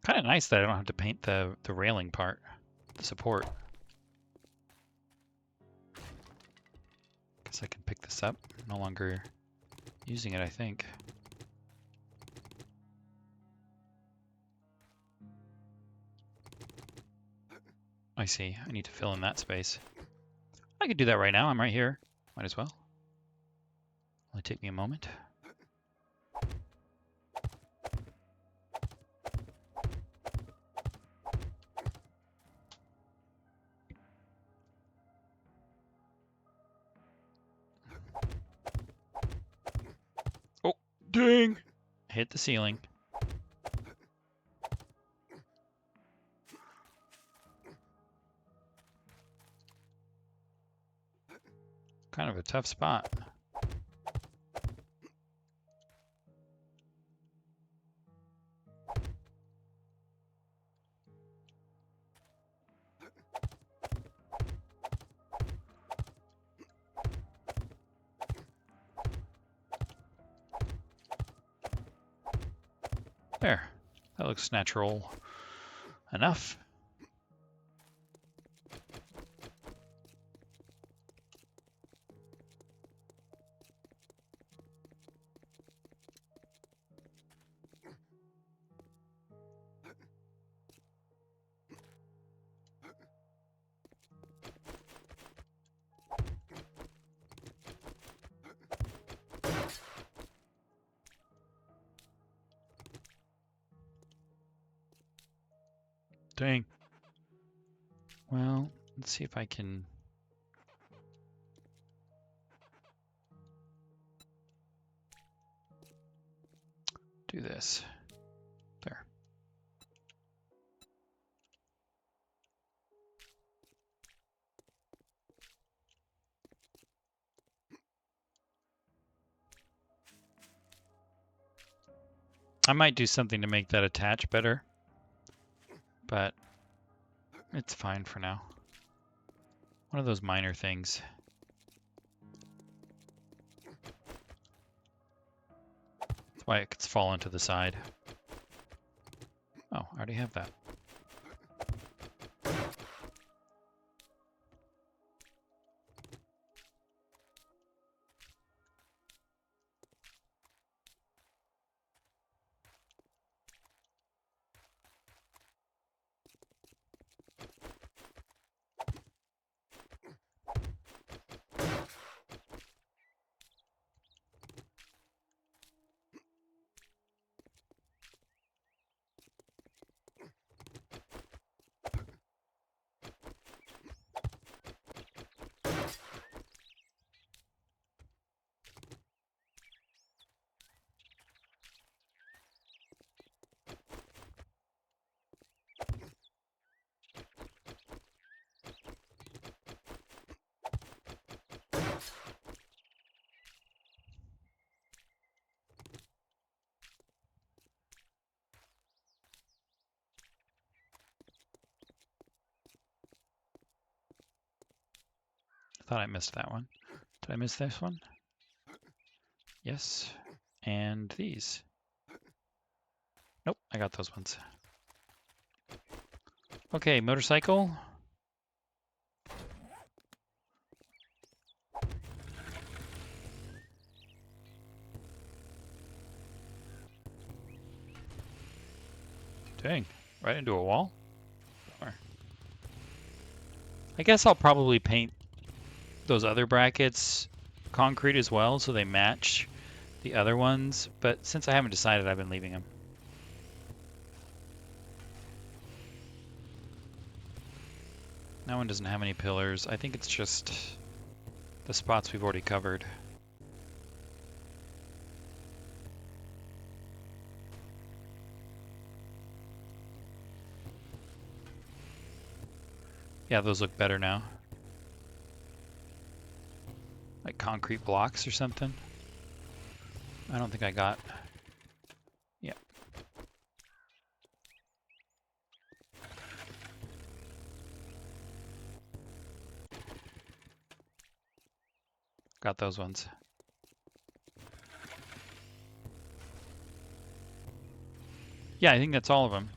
A: Kind of nice that I don't have to paint the railing part, the support. Guess I can pick this up. No longer using it, I think. I see. I need to fill in that space. I could do that right now. I'm right here. Might as well. Only take me a moment. Ding! Hit the ceiling. Kind of a tough spot. There. That looks natural enough. Dang. Well, let's see if I can do this. There. I might do something to make that attach better, but it's fine for now. One of those minor things. That's why it could fall into the side. Oh, I already have that. I thought I missed that one. Did I miss this one? Yes. And these. Nope, I got those ones. Okay, motorcycle. Dang, right into a wall? Bummer. I guess I'll probably paint those other brackets concrete as well so they match the other ones, but since I haven't decided, I've been leaving them. That one doesn't have any pillars. I think it's just the spots we've already covered. Yeah, those look better now. Like concrete blocks or something. I don't think I got... Yeah. Got those ones. Yeah, I think that's all of them.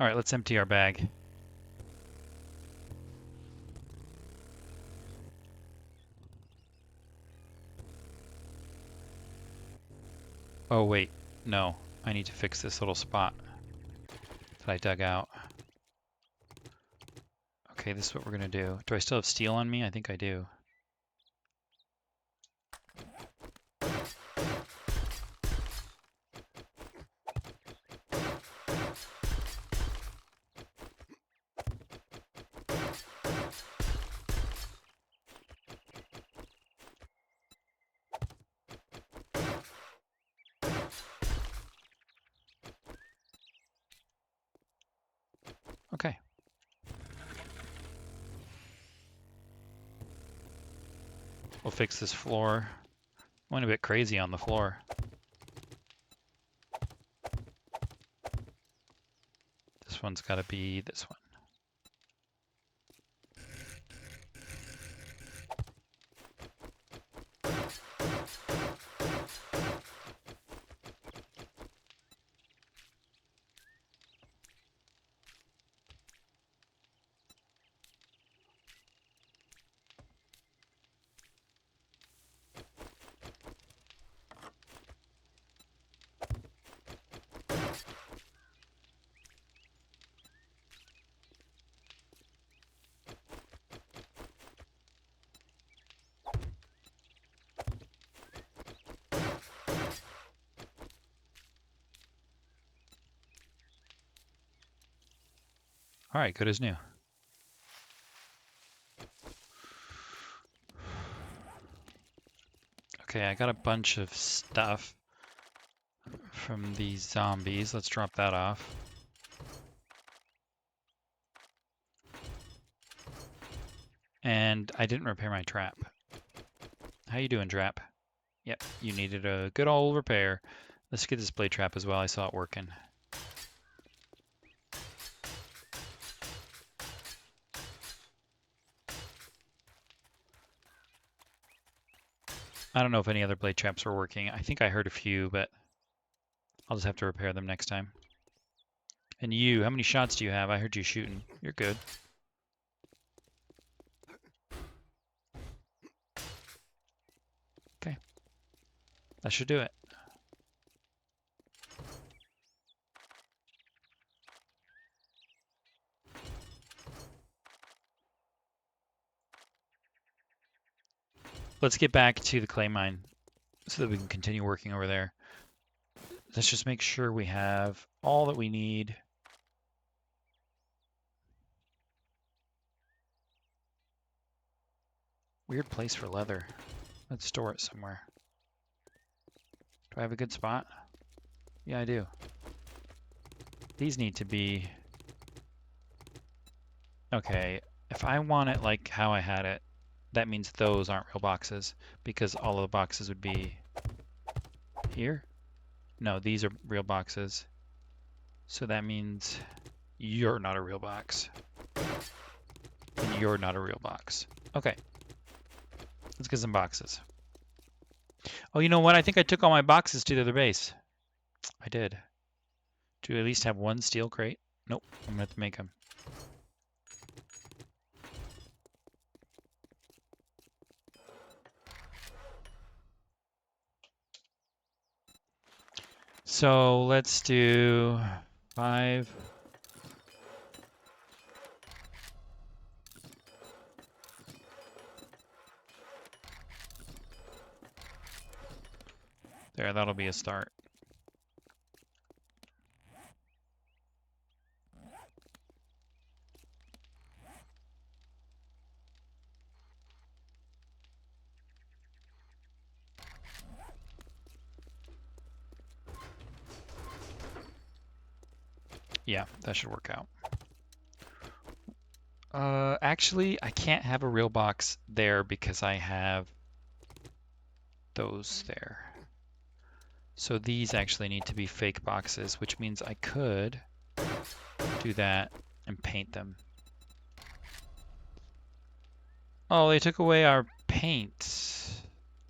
A: All right, let's empty our bag. Oh, wait. No, I need to fix this little spot that I dug out. Okay, this is what we're going to do. Do I still have steel on me? I think I do. We'll fix this floor. Went a bit crazy on the floor. This one's got to be this one. All right, good as new. Okay, I got a bunch of stuff from these zombies. Let's drop that off. And I didn't repair my trap. How you doing, trap? Yep, you needed a good old repair. Let's get this blade trap as well. I saw it working. I don't know if any other blade traps were working. I think I heard a few, but I'll just have to repair them next time. And you, how many shots do you have? I heard you shooting. You're good. Okay. That should do it. Let's get back to the clay mine so that we can continue working over there. Let's just make sure we have all that we need. Weird place for leather. Let's store it somewhere. Do I have a good spot? Yeah, I do. These need to be... Okay, if I want it like how I had it, that means those aren't real boxes, because all of the boxes would be here. No, these are real boxes. So that means you're not a real box. And you're not a real box. Okay. Let's get some boxes. Oh, you know what? I think I took all my boxes to the other base. I did. Do you at least have one steel crate? Nope. I'm going to have to make them. So let's do 5. There, that'll be a start. Yeah, that should work out. Actually, I can't have a real box there because I have those there. So these actually need to be fake boxes, which means I could do that and paint them. Oh, they took away our paint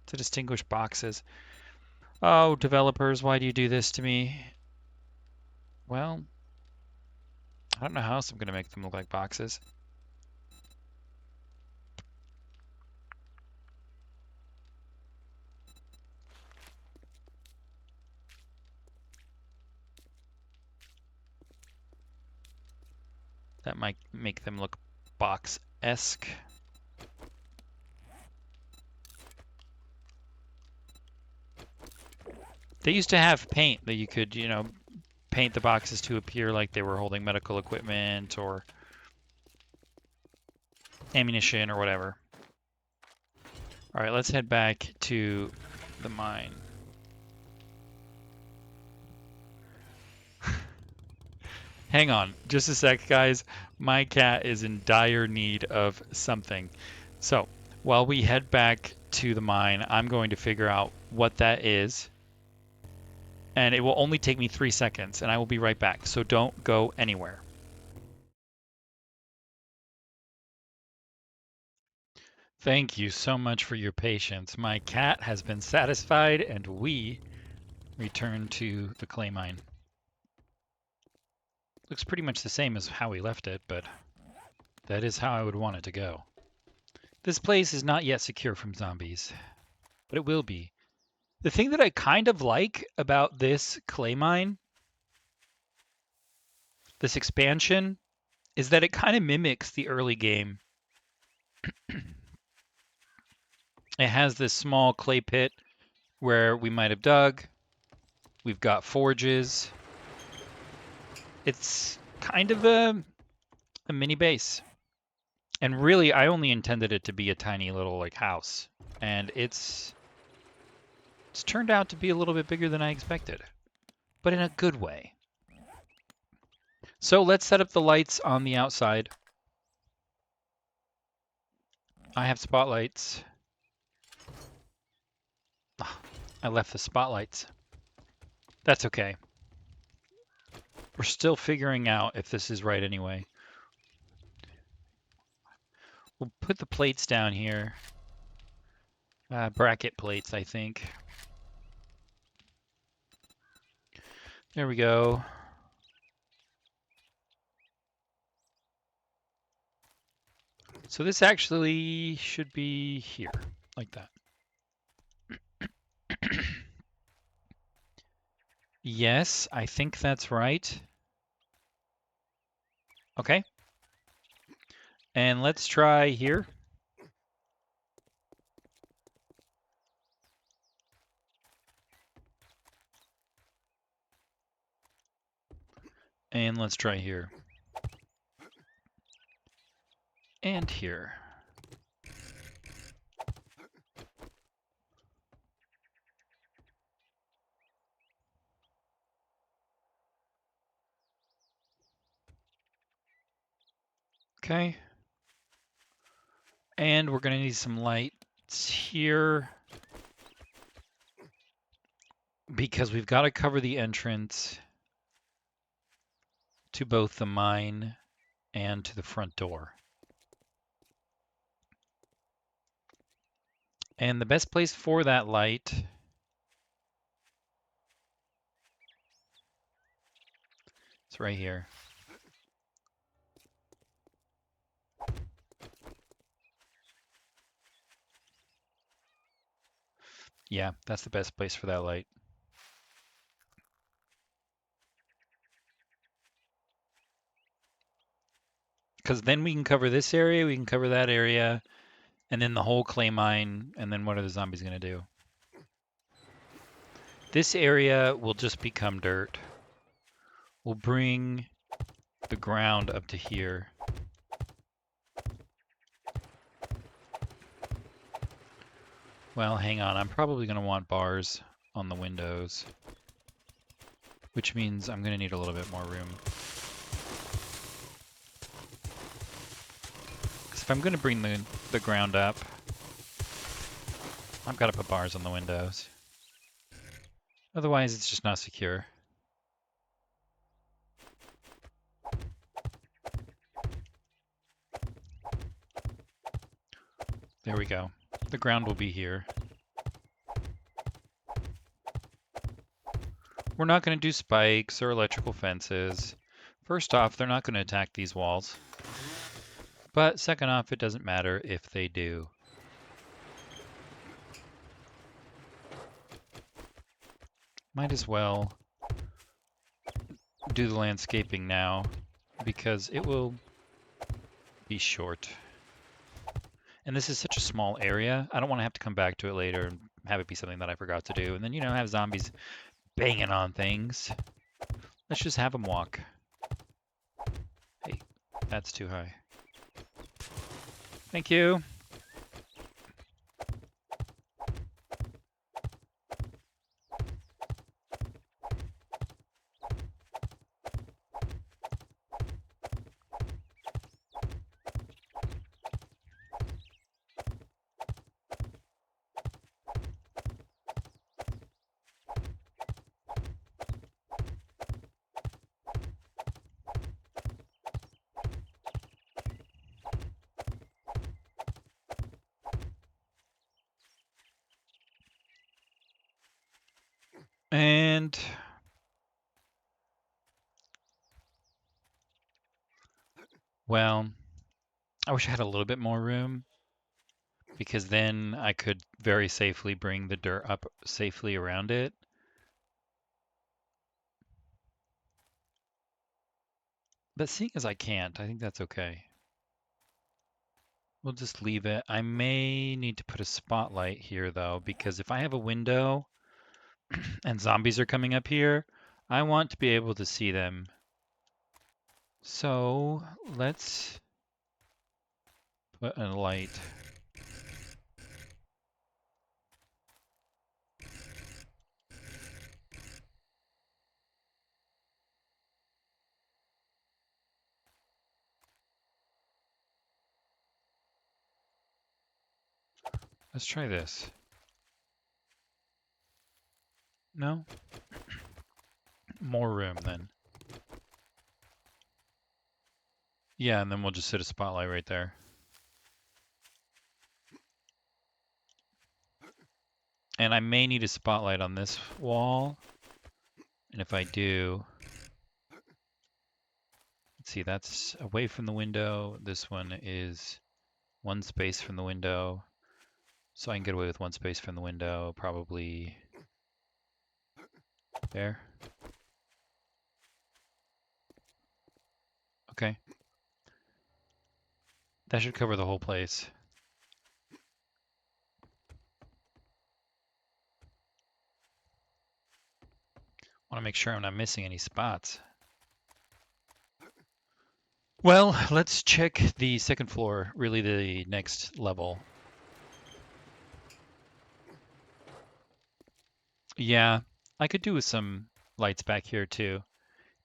A: to distinguish boxes. Oh, developers, why do you do this to me? Well, I don't know how else I'm going to make them look like boxes. That might make them look box-esque. They used to have paint that you could, you know, paint the boxes to appear like they were holding medical equipment or ammunition or whatever. All right, let's head back to the mine. Hang on, just a sec, guys. My cat is in dire need of something. So, while we head back to the mine, I'm going to figure out what that is. And it will only take me 3 seconds, and I will be right back. So don't go anywhere. Thank you so much for your patience. My cat has been satisfied, and we return to the clay mine. Looks pretty much the same as how we left it, but that is how I would want it to go. This place is not yet secure from zombies, but it will be. The thing that I kind of like about this clay mine, this expansion, is that it kind of mimics the early game. It has this small clay pit where we might have dug. We've got forges. It's kind of a mini base. And really, I only intended it to be a tiny little like house. And it's turned out to be a little bit bigger than I expected, but in a good way. So let's set up the lights on the outside. I have spotlights. I left the spotlights. That's okay. We're still figuring out if this is right anyway. We'll put the plates down here. Bracket plates, I think. There we go. So this actually should be here, like that. Yes, I think that's right. Okay. And let's try here. And let's try here. And here. Okay. And we're going to need some lights here because we've got to cover the entrance to both the mine and to the front door. And the best place for that light is right here. Yeah, that's the best place for that light. Because then we can cover this area, we can cover that area, and then the whole clay mine, and then what are the zombies going to do? This area will just become dirt. We'll bring the ground up to here. Well, hang on. I'm probably going to want bars on the windows, which means I'm going to need a little bit more room. Because if I'm going to bring the ground up, I've got to put bars on the windows. Otherwise, it's just not secure. There we go. The ground will be here. We're not going to do spikes or electrical fences. First off, they're not going to attack these walls. But second off, it doesn't matter if they do. Might as well do the landscaping now because it will be short. And this is such a small area. I don't want to have to come back to it later and have it be something that I forgot to do. And then, have zombies banging on things. Let's just have them walk. Hey, that's too high. Thank you. And well, I wish I had a little bit more room because then I could very safely bring the dirt up safely around it. But seeing as I can't, I think that's okay. We'll just leave it. I may need to put a spotlight here though, because if I have a window and zombies are coming up here, I want to be able to see them. So let's put a light. Let's try this. No? More room then. Yeah, and then we'll just set a spotlight right there. And I may need a spotlight on this wall. And if I do, let's see, that's away from the window. This one is one space from the window. So I can get away with one space from the window, probably there. Okay. That should cover the whole place. Want to make sure I'm not missing any spots. Well, let's check the second floor, really the next level. Yeah, I could do with some lights back here too.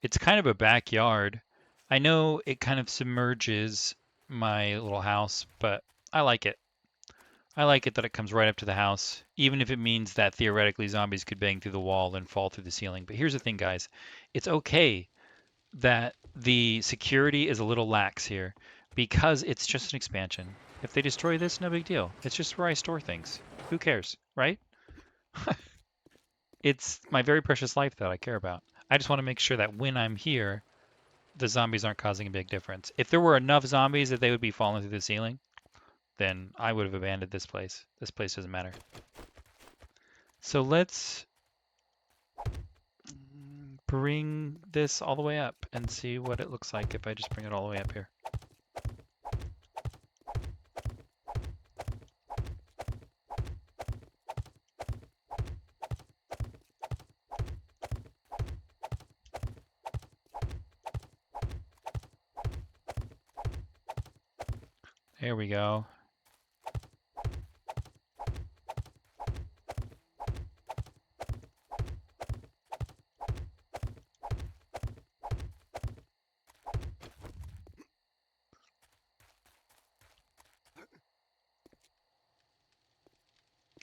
A: It's kind of a backyard. I know it kind of submerges my little house, but I like it. I like it that it comes right up to the house, even if it means that theoretically zombies could bang through the wall and fall through the ceiling. But here's the thing, guys. It's okay that the security is a little lax here because it's just an expansion. If they destroy this, no big deal. It's just where I store things. Who cares, right? It's my very precious life that I care about. I just want to make sure that when I'm here, the zombies aren't causing a big difference. If there were enough zombies that they would be falling through the ceiling, then I would have abandoned this place. This place doesn't matter. So let's bring this all the way up and see what it looks like if I just bring it all the way up here. There we go.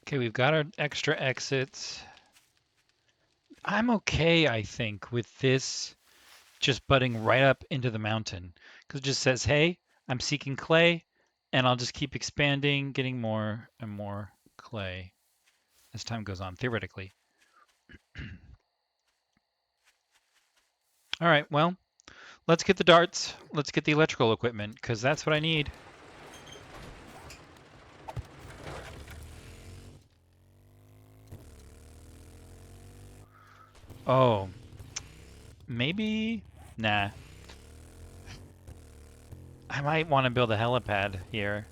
A: Okay, we've got our extra exits. I'm okay, I think, with this just butting right up into the mountain because it just says, hey, I'm seeking clay, and I'll just keep expanding, getting more and more clay as time goes on, theoretically. All right, well, let's get the darts. Let's get the electrical equipment because that's what I need. Oh, maybe? Nah. I might want to build a helipad here.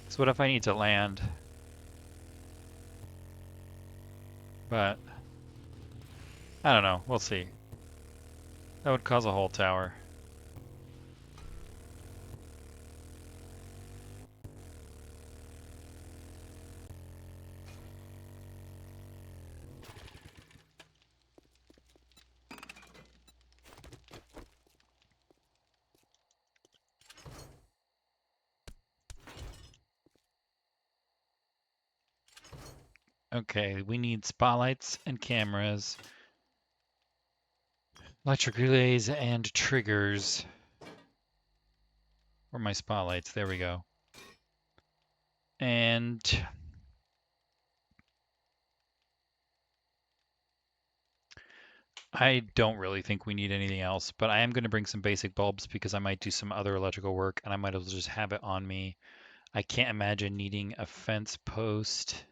A: So what if I need to land? But I don't know. We'll see. That would cause a whole tower. Okay, we need spotlights and cameras, electric relays and triggers. Where are my spotlights? There we go. And I don't really think we need anything else, but I am going to bring some basic bulbs because I might do some other electrical work and I might as well just have it on me. I can't imagine needing a fence post.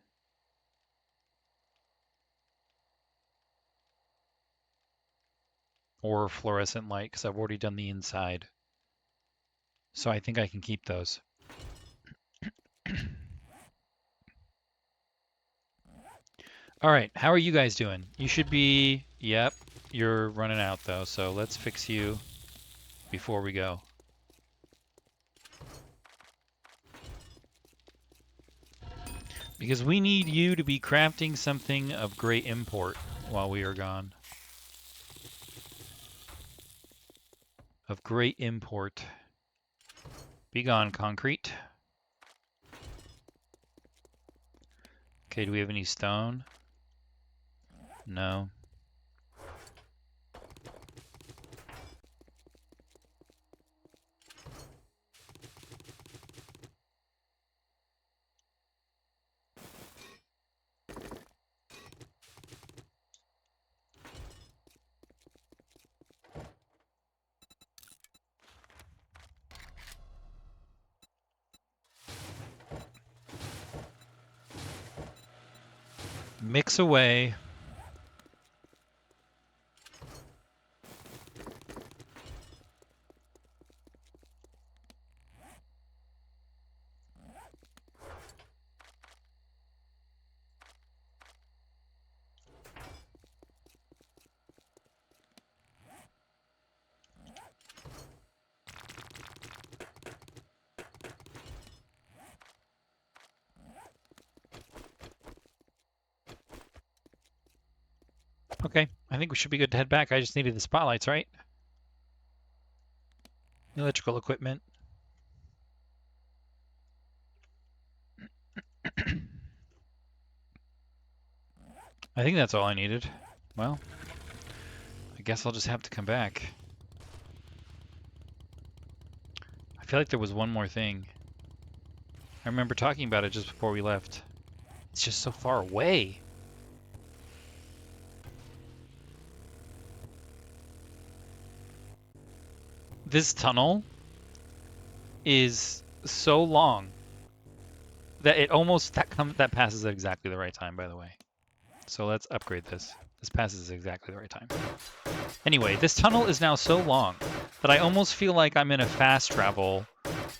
A: Or fluorescent light because I've already done the inside. So I think I can keep those. All right, how are you guys doing? You should be, yep, you're running out though, so let's fix you before we go. Because we need you to be crafting something of great import while we are gone. Of great import. Be gone, concrete. Okay, do we have any stone? No. Mix away. Okay, I think we should be good to head back. I just needed the spotlights, right? Electrical equipment. I think that's all I needed. Well, I guess I'll just have to come back. I feel like there was one more thing. I remember talking about it just before we left. It's just so far away. This tunnel is so long that it almost that passes at exactly the right time, by the way. So let's upgrade this. This passes at exactly the right time. Anyway, this tunnel is now so long that I almost feel like I'm in a fast travel,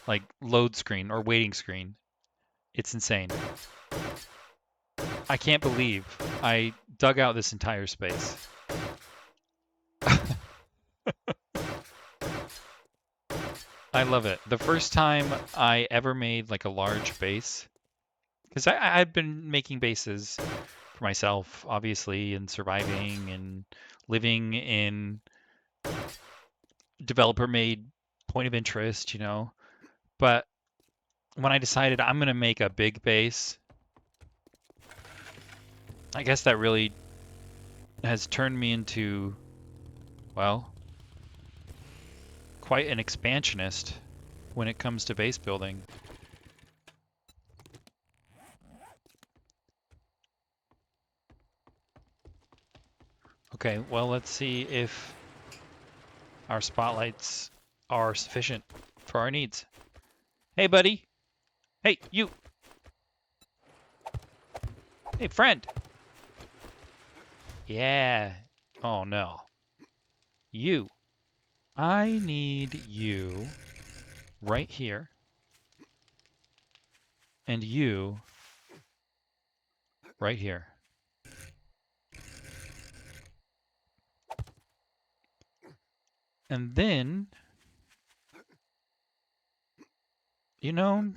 A: like load screen or waiting screen. It's insane. I can't believe I dug out this entire space. I love it. The first time I ever made like a large base, because I've been making bases for myself, obviously, and surviving and living in developer-made point of interest, you know. But when I decided I'm going to make a big base, I guess that really has turned me into, well, quite an expansionist when it comes to base building. Okay, well, let's see if our spotlights are sufficient for our needs. Hey, buddy. Hey, you. Hey, friend. Yeah. Oh, no. You. I need you right here. And you right here. And then, you know,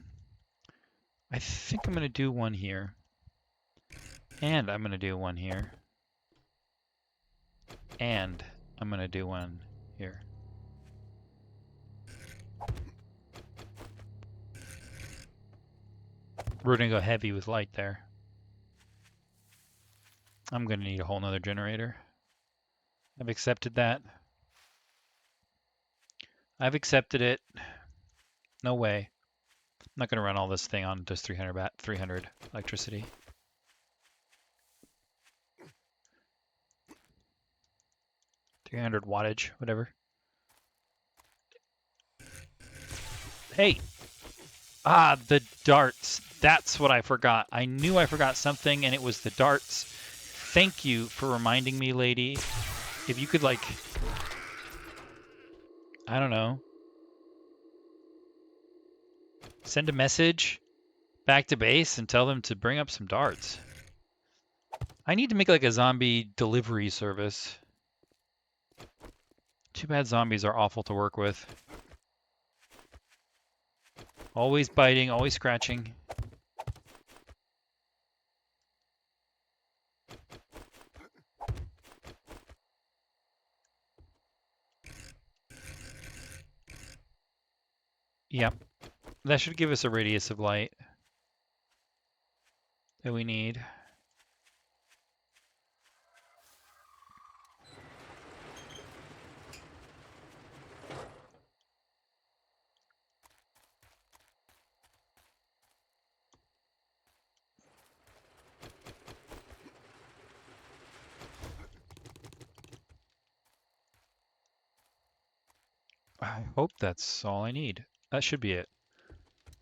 A: I think I'm going to do one here. And I'm going to do one here. And I'm going to do one here. We're going to go heavy with light there. I'm going to need a whole nother generator. I've accepted that. I've accepted it. No way. I'm not going to run all this thing on just 300 electricity. 300 wattage, whatever. Hey! Ah, the darts. That's what I forgot. I knew I forgot something, and it was the darts. Thank you for reminding me, lady. If you could, like, I don't know, send a message back to base and tell them to bring up some darts. I need to make, like, a zombie delivery service. Too bad zombies are awful to work with. Always biting, always scratching. Yep. That should give us a radius of light that we need. I hope that's all I need. That should be it.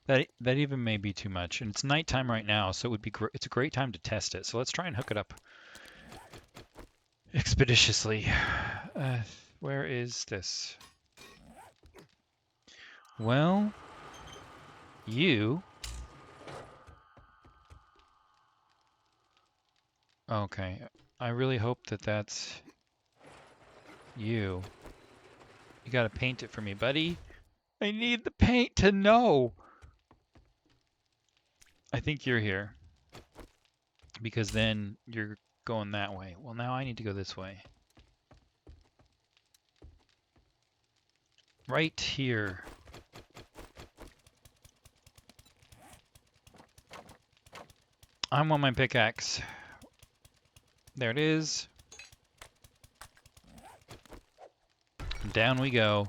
A: That even may be too much. And it's nighttime right now, so it would be it's a great time to test it. So let's try and hook it up expeditiously. Where is this? Well, you. Okay. I really hope that that's you. You gotta paint it for me, buddy. I need the paint to know. I think you're here. Because then you're going that way. Well, now I need to go this way. Right here. I'm on my pickaxe. There it is. Down we go.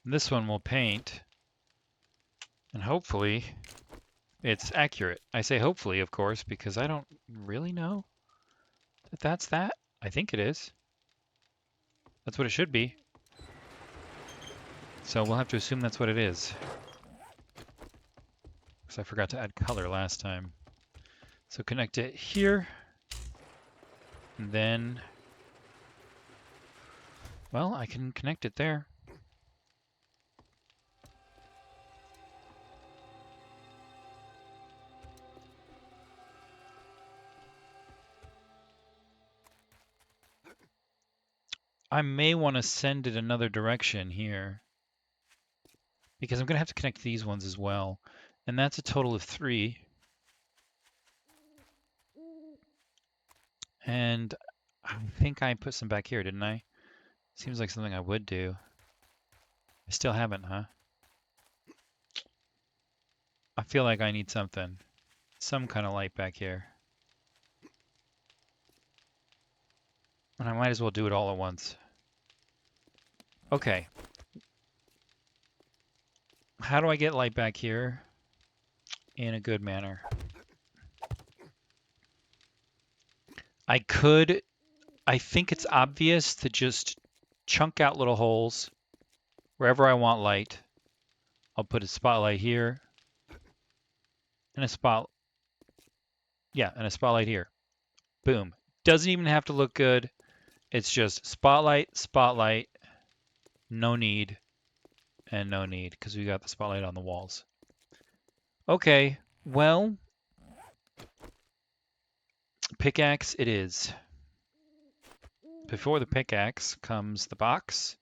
A: This one will paint. And hopefully it's accurate. I say hopefully, of course, because I don't really know that that's that. I think it is. That's what it should be. So we'll have to assume that's what it is. Because I forgot to add color last time. So connect it here. And then, well, I can connect it there. I may want to send it another direction here. Because I'm going to have to connect these ones as well. And that's a total of 3. And I think I put some back here, didn't I? Seems like something I would do. I still haven't, huh? I feel like I need something. Some kind of light back here. And I might as well do it all at once. Okay. How do I get light back here in a good manner? I think it's obvious to just chunk out little holes wherever I want light. I'll put a spotlight here and a and a spotlight here. Boom. Doesn't even have to look good. It's just spotlight, spotlight, no need, and no need, because we got the spotlight on the walls. Okay, well, pickaxe it is. Before the pickaxe comes the box.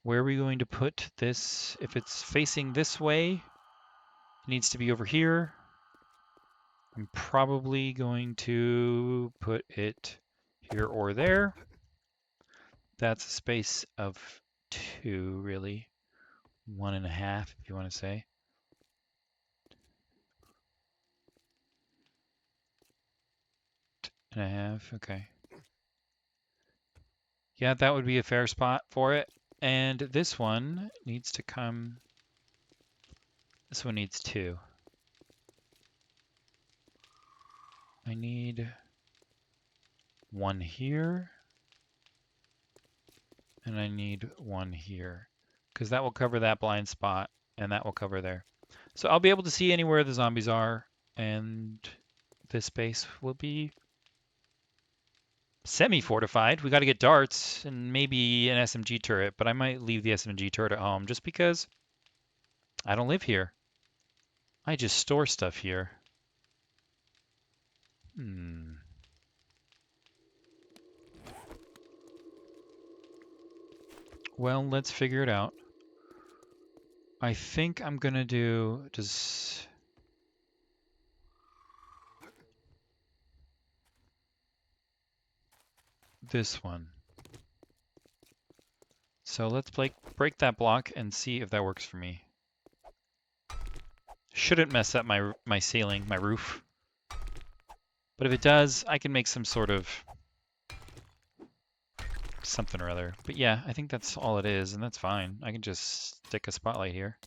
A: Where are we going to put this? If it's facing this way, it needs to be over here. I'm probably going to put it here or there. That's a space of 2, really. 1.5, if you want to say. And a half, okay. Yeah, that would be a fair spot for it. And this one needs to come, this one needs 2. I need 1 here, and I need 1 here, because that will cover that blind spot, and that will cover there. So I'll be able to see anywhere the zombies are, and this space will be semi-fortified. We got to get darts and maybe an SMG turret, but I might leave the SMG turret at home just because I don't live here. I just store stuff here. Well, let's figure it out. I think I'm gonna do just this one. So let's break that block and see if that works for me. Shouldn't mess up my ceiling, my roof. But if it does, I can make some sort of something or other. But yeah, I think that's all it is, and that's fine. I can just stick a spotlight here.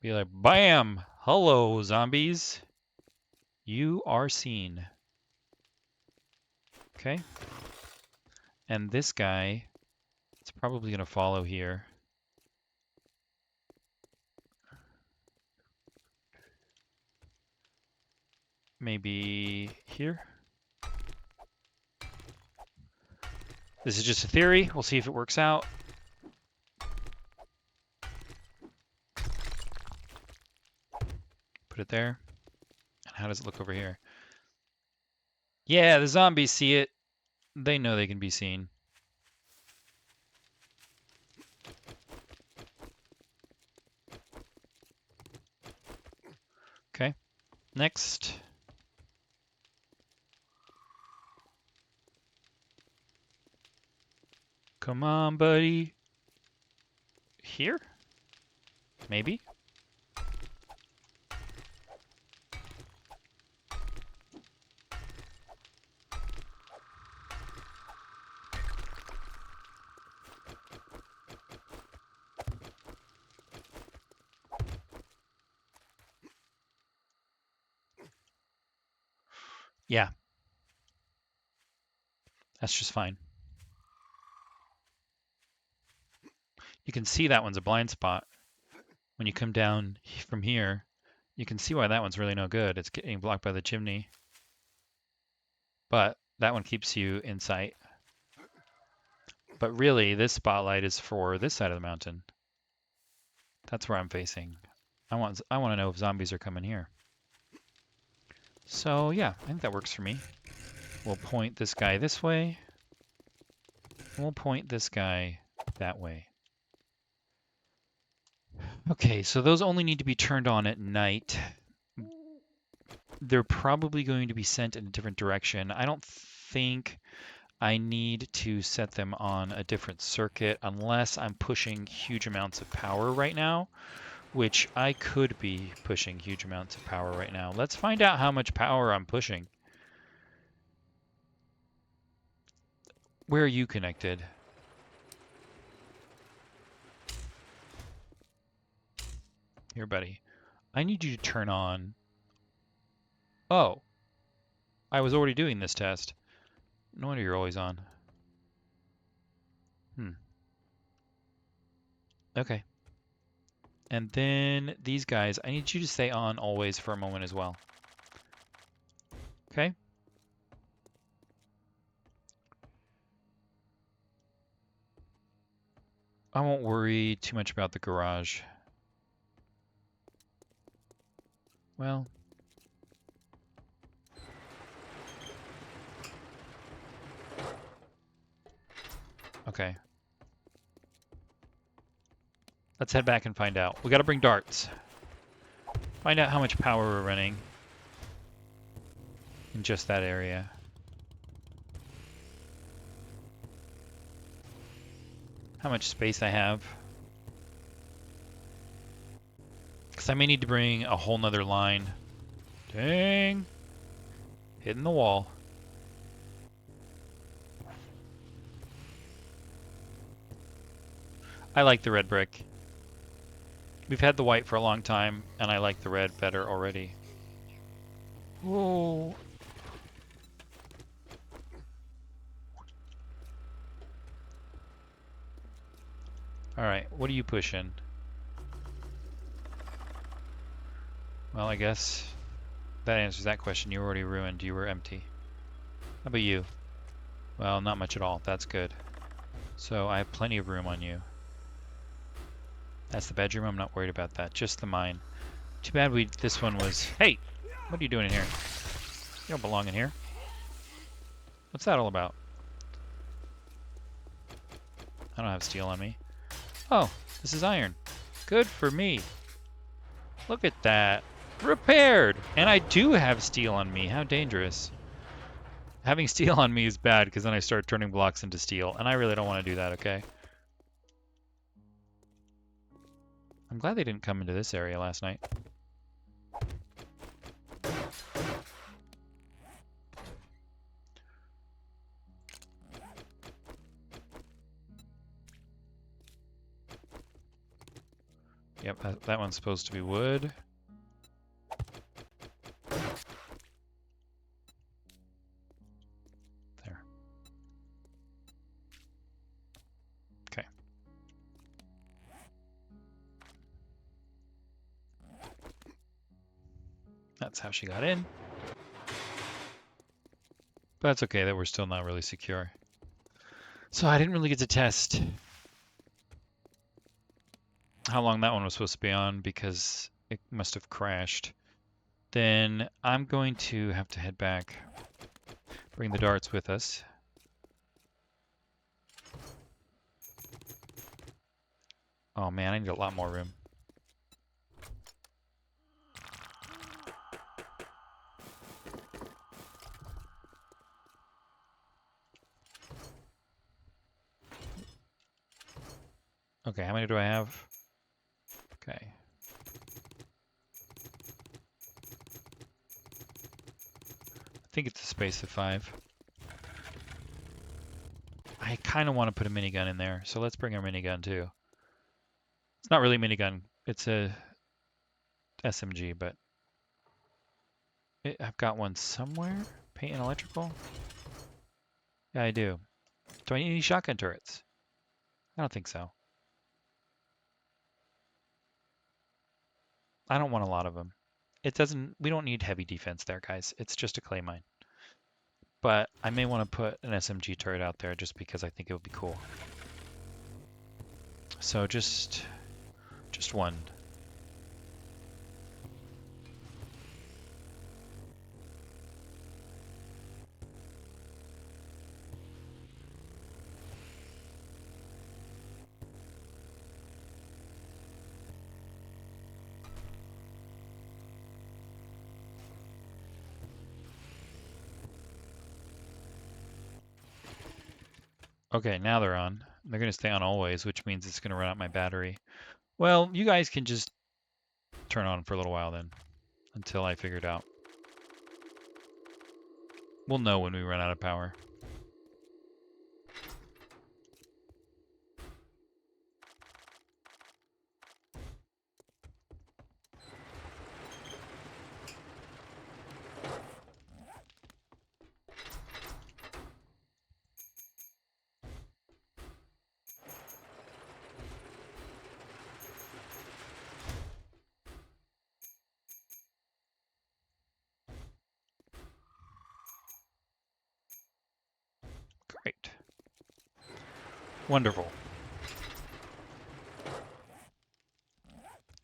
A: Be like, bam! Hello, zombies. You are seen. Okay. And this guy is probably going to follow here. Maybe here. This is just a theory. We'll see if it works out. Put it there. And how does it look over here? Yeah, the zombies see it. They know they can be seen. Okay. Next. Come on, buddy. Here? Maybe? Yeah. That's just fine. You can see that one's a blind spot. When you come down from here, you can see why that one's really no good. It's getting blocked by the chimney. But that one keeps you in sight. But really, this spotlight is for this side of the mountain. That's where I'm facing. I want to know if zombies are coming here. So yeah, I think that works for me. We'll point this guy this way. We'll point this guy that way. Okay, so those only need to be turned on at night. They're probably going to be sent in a different direction. I don't think I need to set them on a different circuit unless I'm pushing huge amounts of power right now, which I could be pushing huge amounts of power right now. Let's find out how much power I'm pushing. Where are you connected? Here, buddy. I need you to turn on... Oh. I was already doing this test. No wonder you're always on. Okay. And then these guys, I need you to stay on always for a moment as well. Okay? I won't worry too much about the garage. Well... Okay. Let's head back and find out. We gotta bring darts. Find out how much power we're running in just that area. How much space I have. Because I may need to bring a whole nother line Dang. Hitting the wall. I like the red brick. We've had the white for a long time, and I like the red better already. Whoa. Alright, what are you pushing? Well, I guess that answers that question. You were already ruined. You were empty. How about you? Well, not much at all. That's good. So I have plenty of room on you. That's the bedroom. I'm not worried about that. Just the mine. Too bad this one was... Hey! What are you doing in here? You don't belong in here. What's that all about? I don't have steel on me. Oh, this is iron. Good for me. Look at that. Repaired! And I do have steel on me. How dangerous. Having steel on me is bad because then I start turning blocks into steel. And I really don't want to do that, okay? I'm glad they didn't come into this area last night. Yep, that one's supposed to be wood. There. Okay. That's how she got in. But that's okay, that we're still not really secure. So I didn't really get to test how long that one was supposed to be on because it must have crashed. Then I'm going to have to head back. Bring the darts with us. Oh man, I need a lot more room. Okay, how many do I have? Okay. I think it's a space of 5. I kind of want to put a minigun in there, so let's bring our minigun too. It's not really a minigun, it's a SMG, but I've got one somewhere. Paint and electrical? Yeah, I do. Do I need any shotgun turrets? I don't think so. I don't want a lot of them. We don't need heavy defense there, guys. It's just a clay mine. But I may want to put an SMG turret out there just because I think it would be cool. So just one. Okay, now they're on. They're going to stay on always, which means it's going to run out my battery. Well, you guys can just turn on for a little while then, until I figure it out. We'll know when we run out of power. Great. Wonderful.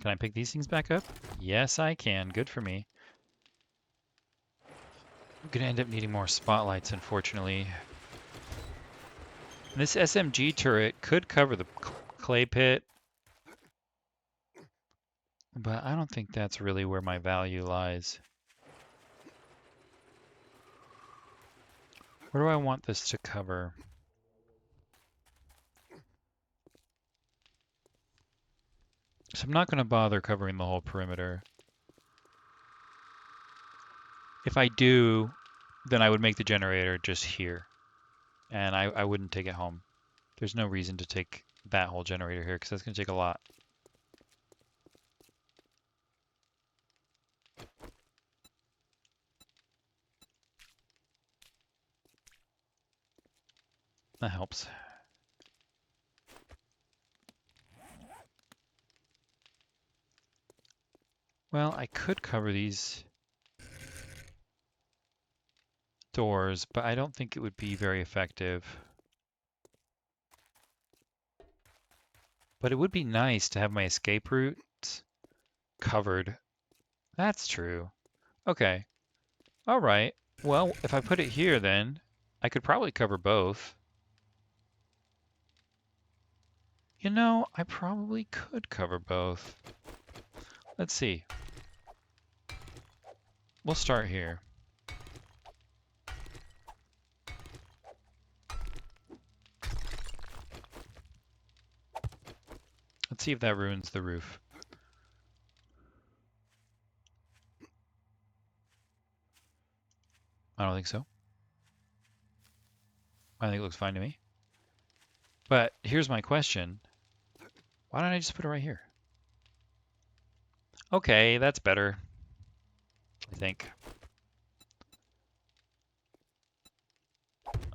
A: Can I pick these things back up? Yes, I can. Good for me. I'm going to end up needing more spotlights, unfortunately. And this SMG turret could cover the clay pit, but I don't think that's really where my value lies. Where do I want this to cover? So I'm not going to bother covering the whole perimeter. If I do, then I would make the generator just here. And I wouldn't take it home. There's no reason to take that whole generator here because that's going to take a lot. That helps. Well, I could cover these doors, but I don't think it would be very effective. But it would be nice to have my escape routes covered. That's true. Okay. All right. Well, if I put it here then, I could probably cover both. You know, I probably could cover both. Let's see. We'll start here. Let's see if that ruins the roof. I don't think so. I think it looks fine to me. But here's my question. Why don't I just put it right here? Okay, that's better, I think.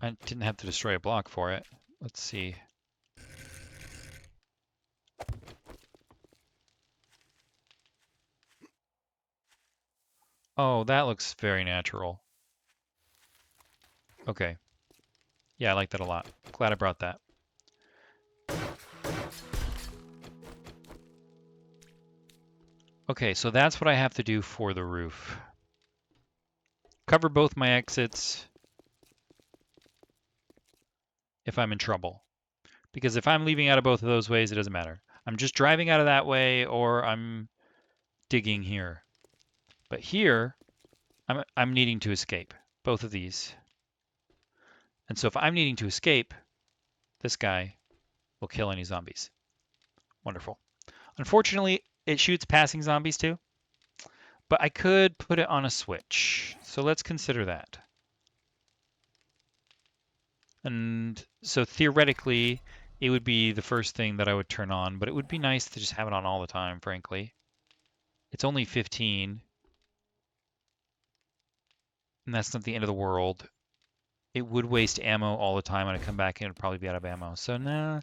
A: I didn't have to destroy a block for it. Let's see. Oh, that looks very natural. Okay. Yeah, I like that a lot. Glad I brought that. Okay, so that's what I have to do for the roof. Cover both my exits if I'm in trouble. Because if I'm leaving out of both of those ways, it doesn't matter. I'm just driving out of that way or I'm digging here. But here, I'm needing to escape. Both of these. And so if I'm needing to escape, this guy will kill any zombies. Wonderful. Unfortunately, it shoots passing zombies too. But I could put it on a switch. So let's consider that. And so theoretically, it would be the first thing that I would turn on, but it would be nice to just have it on all the time, frankly. It's only 15, and that's not the end of the world. It would waste ammo all the time, and I'd come back and it would probably be out of ammo. So nah,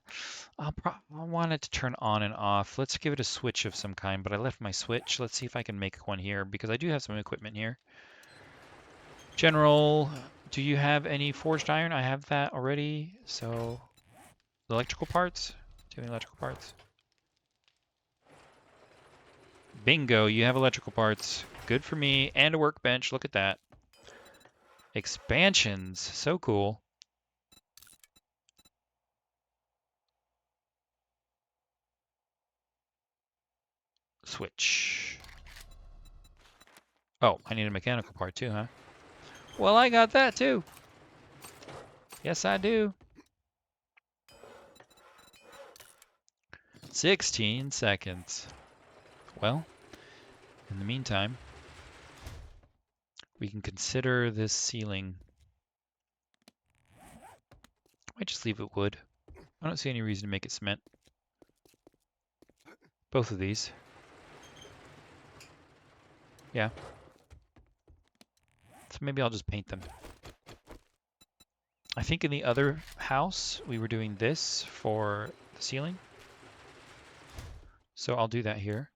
A: I want it to turn on and off. Let's give it a switch of some kind, but I left my switch. Let's see if I can make one here, because I do have some equipment here. General, do you have any forged iron? I have that already. So, electrical parts? Do you have any electrical parts? Bingo, you have electrical parts. Good for me. And a workbench. Look at that. Expansions. So cool. Switch. Oh, I need a mechanical part too, huh? Well, I got that too. Yes, I do. 16 seconds. Well, in the meantime, we can consider this ceiling. I might just leave it wood. I don't see any reason to make it cement. Both of these. Yeah. So maybe I'll just paint them. I think in the other house, we were doing this for the ceiling. So I'll do that here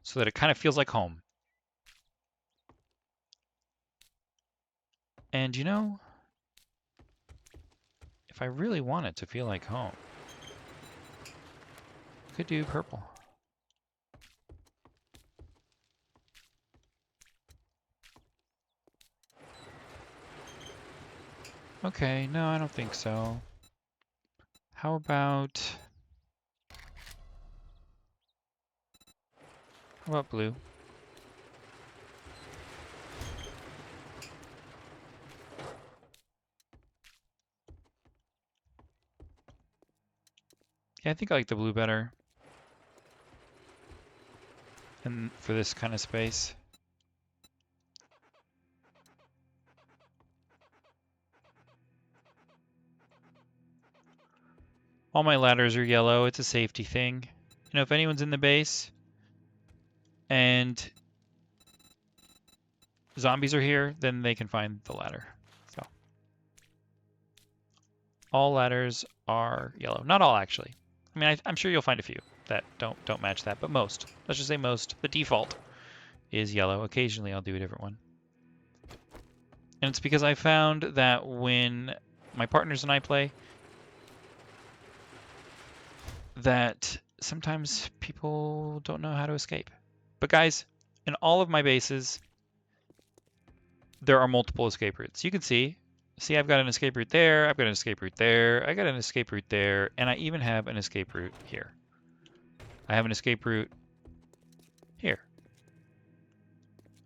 A: so that it kind of feels like home. And you know, if I really want it to feel like home, I could do purple. Okay, no, I don't think so. How about blue? Yeah, I think I like the blue better. And for this kind of space. All my ladders are yellow. It's a safety thing. You know, if anyone's in the base and zombies are here, then they can find the ladder. So all ladders are yellow. Not all, actually. I mean, I'm sure you'll find a few that don't match that, but most. Let's just say most. The default is yellow. Occasionally, I'll do a different one. And it's because I found that when my partners and I play, that sometimes people don't know how to escape. But guys, in all of my bases, there are multiple escape routes. You can see, I've got an escape route there, I've got an escape route there, I got an escape route there, and I even have an escape route here. I have an escape route here.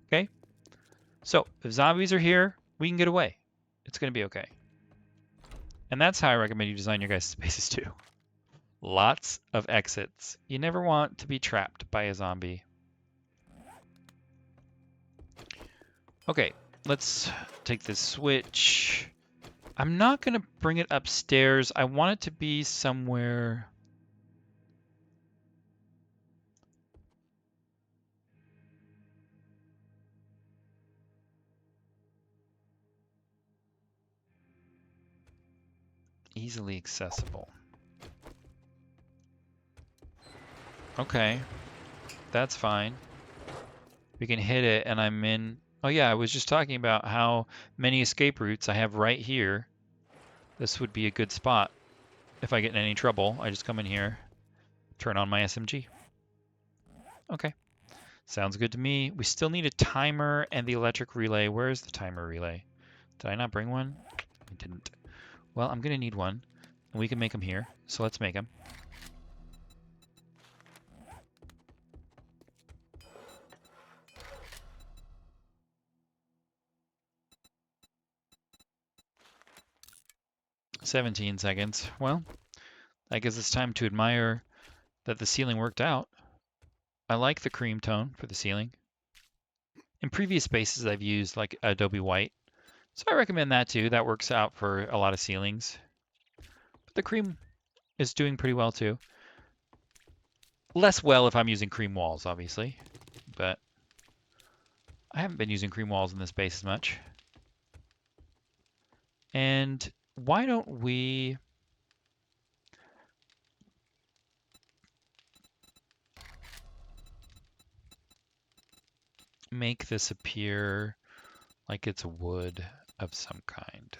A: Okay? So, if zombies are here, we can get away. It's going to be okay. And that's how I recommend you design your guys' spaces too. Lots of exits. You never want to be trapped by a zombie. Okay, let's take this switch. I'm not going to bring it upstairs. I want it to be somewhere... easily accessible. Okay, that's fine. We can hit it and I'm in... Oh yeah, I was just talking about how many escape routes I have right here. This would be a good spot. If I get in any trouble, I just come in here, turn on my SMG. Okay, sounds good to me. We still need a timer and the electric relay. Where is the timer relay? Did I not bring one? I didn't. Well, I'm gonna need one. And we can make them here, so let's make them. "17 seconds. Well, I guess it's time to admire that the ceiling worked out. I like the cream tone for the ceiling. In previous spaces, I've used like Adobe White, so I recommend that too. That works out for a lot of ceilings. But the cream is doing pretty well too. Less well if I'm using cream walls, obviously, but I haven't been using cream walls in this base as much. And why don't we make this appear like it's wood of some kind?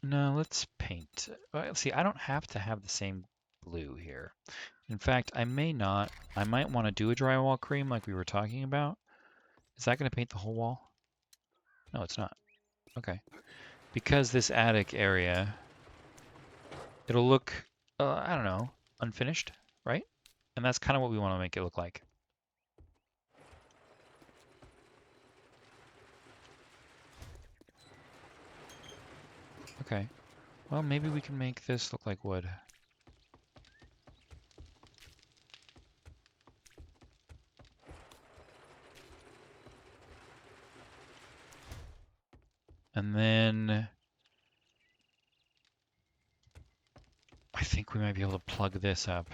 A: No, let's paint. Well, see, I don't have to have the same blue here. In fact, I might want to do a drywall cream like we were talking about. Is that going to paint the whole wall? No, it's not. Okay. Because this attic area, it'll look, I don't know, unfinished, right? And that's kind of what we want to make it look like. Okay. Well, maybe we can make this look like wood. And then I think we might be able to plug this up.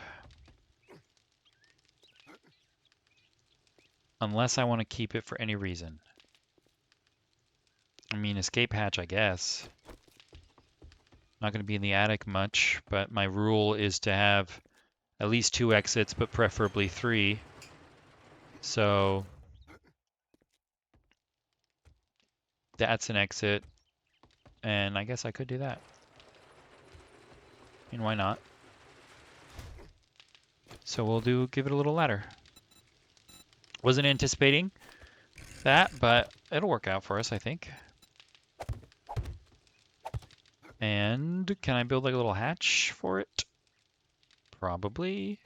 A: Unless I want to keep it for any reason. I mean, escape hatch, I guess. Not going to be in the attic much, but my rule is to have at least 2 exits, but preferably 3. So that's an exit, and I guess I could do that. I mean, why not? So we'll give it a little ladder. Wasn't anticipating that, but it'll work out for us, I think. And can I build like a little hatch for it? Probably.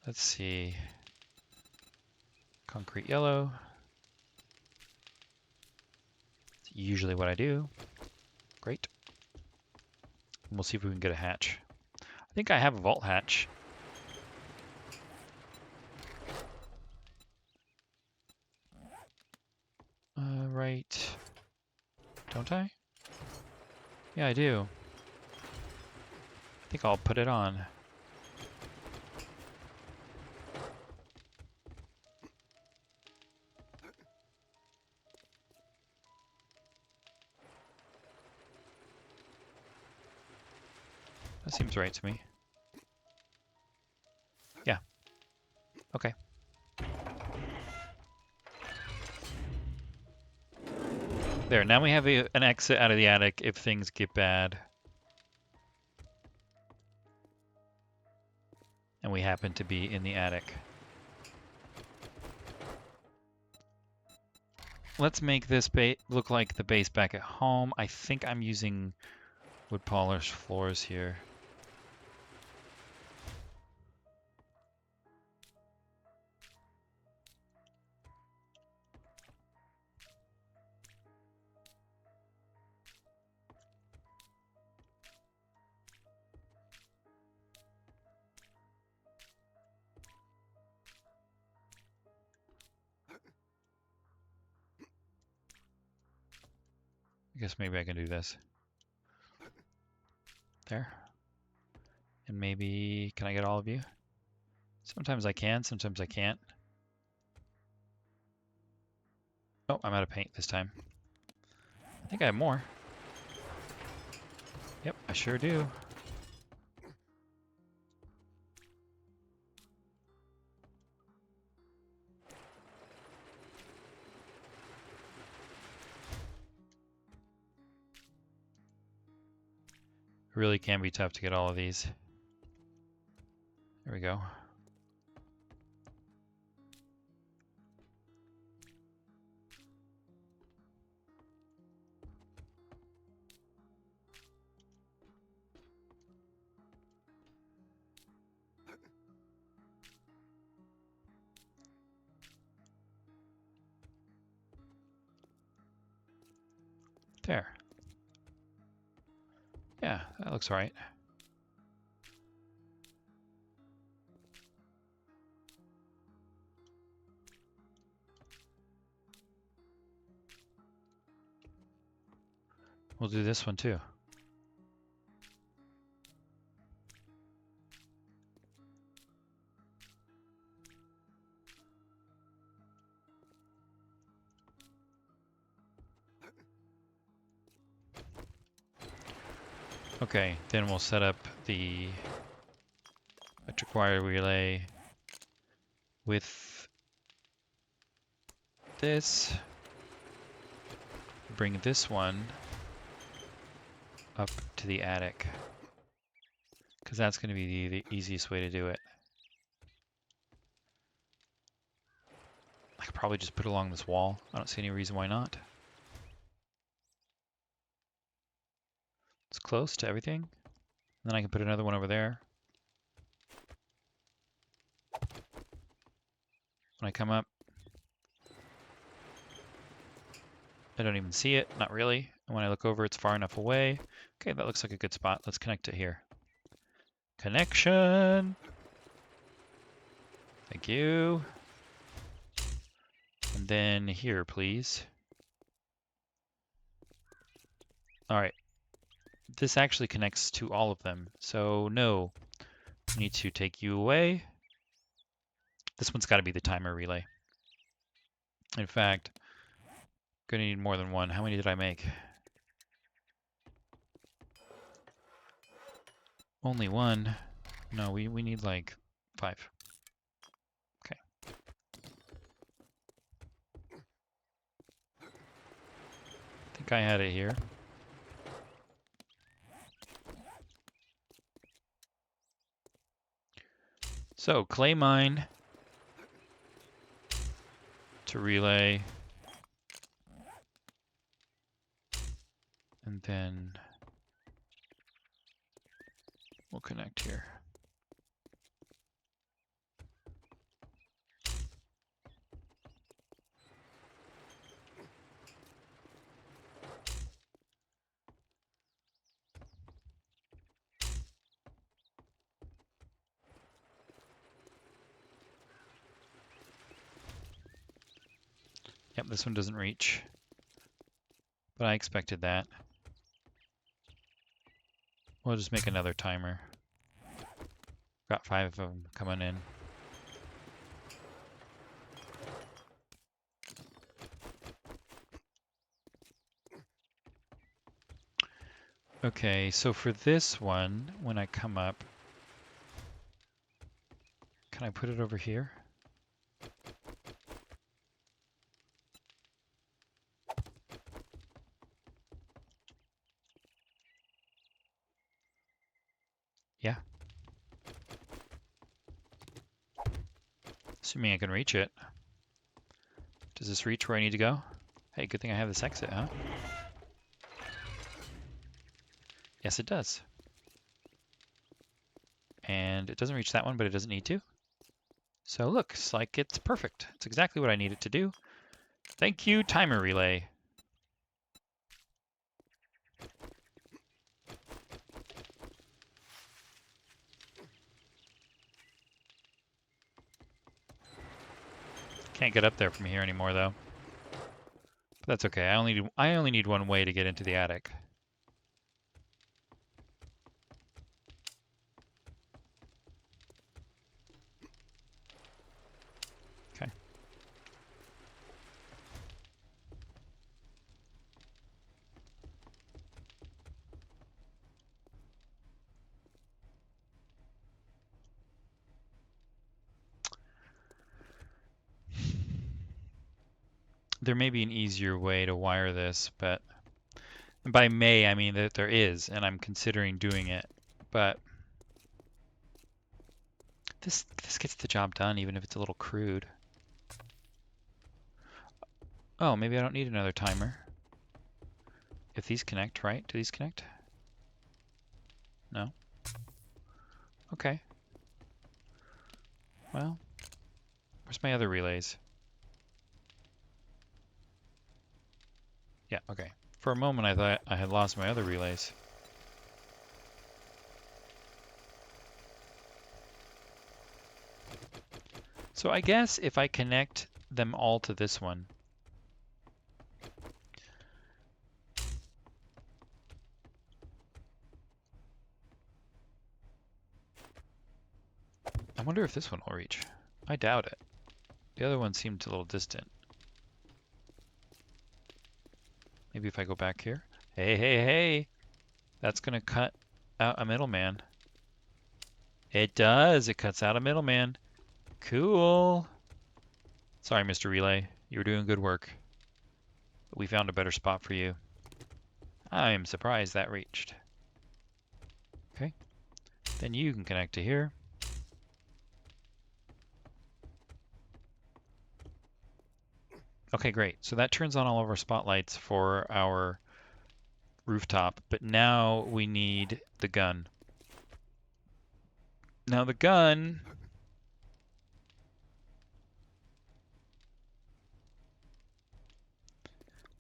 A: Let's see. Concrete yellow. It's usually what I do. Great. And we'll see if we can get a hatch. I think I have a vault hatch. Right. Don't I? Yeah, I do. I think I'll put it on. That seems right to me. Yeah. Okay. There, now we have an exit out of the attic if things get bad. And we happen to be in the attic. Let's make this look like the base back at home. I think I'm using wood polished floors here. I guess maybe I can do this. There. And maybe, can I get all of you? Sometimes I can, sometimes I can't. Oh, I'm out of paint this time. I think I have more. Yep, I sure do. It really can be tough to get all of these. There we go. There. Yeah, that looks all right. We'll do this one too. Okay, then we'll set up the electric wire relay with this. Bring this one up to the attic, because that's going to be the easiest way to do it. I could probably just put it along this wall. I don't see any reason why not. It's close to everything. And then I can put another one over there. When I come up, I don't even see it, not really. And when I look over, it's far enough away. Okay, that looks like a good spot. Let's connect it here. Connection! Thank you. And then here, please. All right. This actually connects to all of them. So no, we need to take you away. This one's got to be the timer relay. In fact, gonna need more than one. How many did I make? Only one. No, we need like 5. Okay. I think I had it here. So clay mine to relay. And then we'll connect here. Yep, this one doesn't reach. But I expected that. We'll just make another timer. Got 5 of them coming in. Okay, so for this one, when I come up, can I put it over here? Yeah. Assuming I can reach it. Does this reach where I need to go? Hey, good thing I have this exit, huh? Yes, it does. And it doesn't reach that one, but it doesn't need to. So looks like it's perfect. It's exactly what I need it to do. Thank you, timer relay. Can't get up there from here anymore, though. But that's okay. I only need one way to get into the attic. Okay. There may be an easier way to wire this, but by may I mean that there is, and I'm considering doing it. But this gets the job done, even if it's a little crude. Oh, maybe I don't need another timer. If these connect, right? Do these connect? No? Okay. Well, where's my other relays? Yeah, okay. For a moment I thought I had lost my other relays. So I guess if I connect them all to this one, I wonder if this one will reach. I doubt it. The other one seemed a little distant. Maybe if I go back here. Hey, hey, hey! That's gonna cut out a middleman. It does! It cuts out a middleman. Cool! Sorry, Mr. Relay. You were doing good work. But we found a better spot for you. I am surprised that reached. Okay. Then you can connect to here. Okay, great. So that turns on all of our spotlights for our rooftop, but now we need the gun. Now the gun,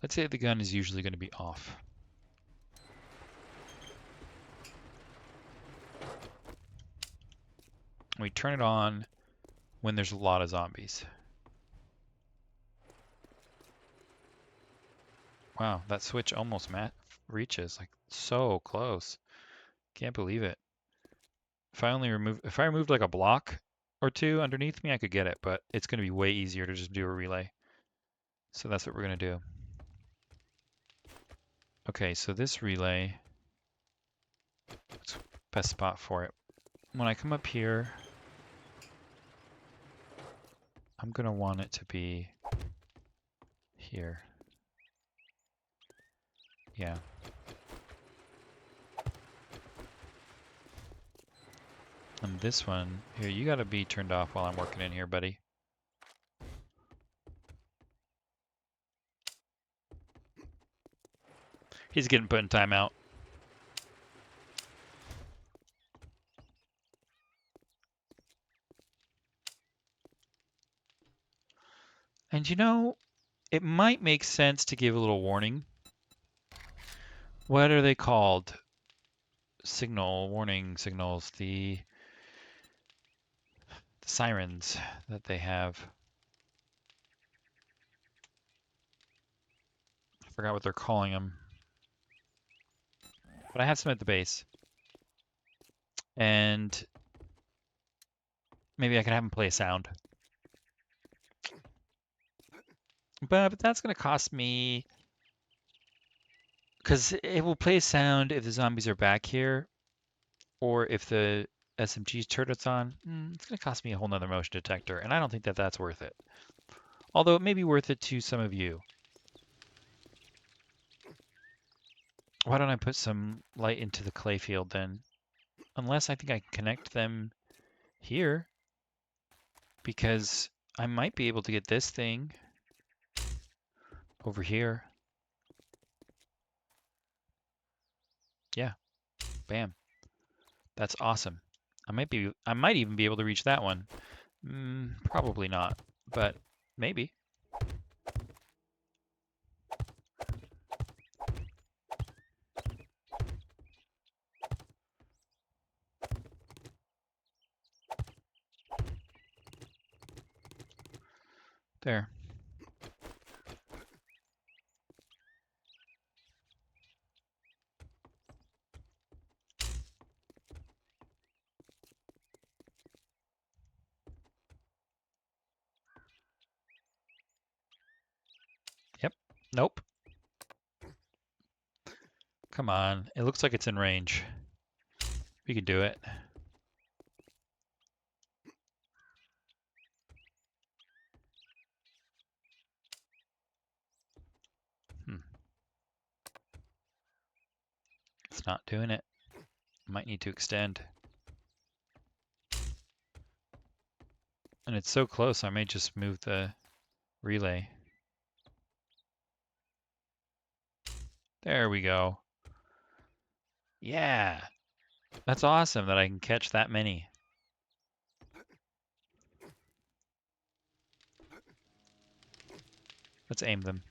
A: let's say the gun is usually going to be off. We turn it on when there's a lot of zombies. Wow, that switch almost reaches, like so close. Can't believe it. If I removed like a block or two underneath me, I could get it, but it's going to be way easier to just do a relay. So that's what we're going to do. Okay, so this relay, what's the best spot for it? When I come up here, I'm going to want it to be here. Yeah. And this one, here, you gotta be turned off while I'm working in here, buddy. He's getting put in timeout. And you know, it might make sense to give a little warning. What are they called? Warning signals, the sirens that they have. Forgot what they're calling them. But I have some at the base. And maybe I can have them play a sound. But that's going to cost me... Because it will play a sound if the zombies are back here, or if the SMG's turret's on. It's going to cost me a whole nother motion detector, and I don't think that that's worth it. Although it may be worth it to some of you. Why don't I put some light into the clay field then? Unless I think I can connect them here, because I might be able to get this thing over here. Yeah, bam. That's awesome. I might even be able to reach that one. Probably not, but maybe. There. Yep. Nope. Come on. It looks like it's in range. We can do it. It's not doing it. Might need to extend. And it's so close, I may just move the relay. There we go. Yeah. That's awesome that I can catch that many. Let's aim them.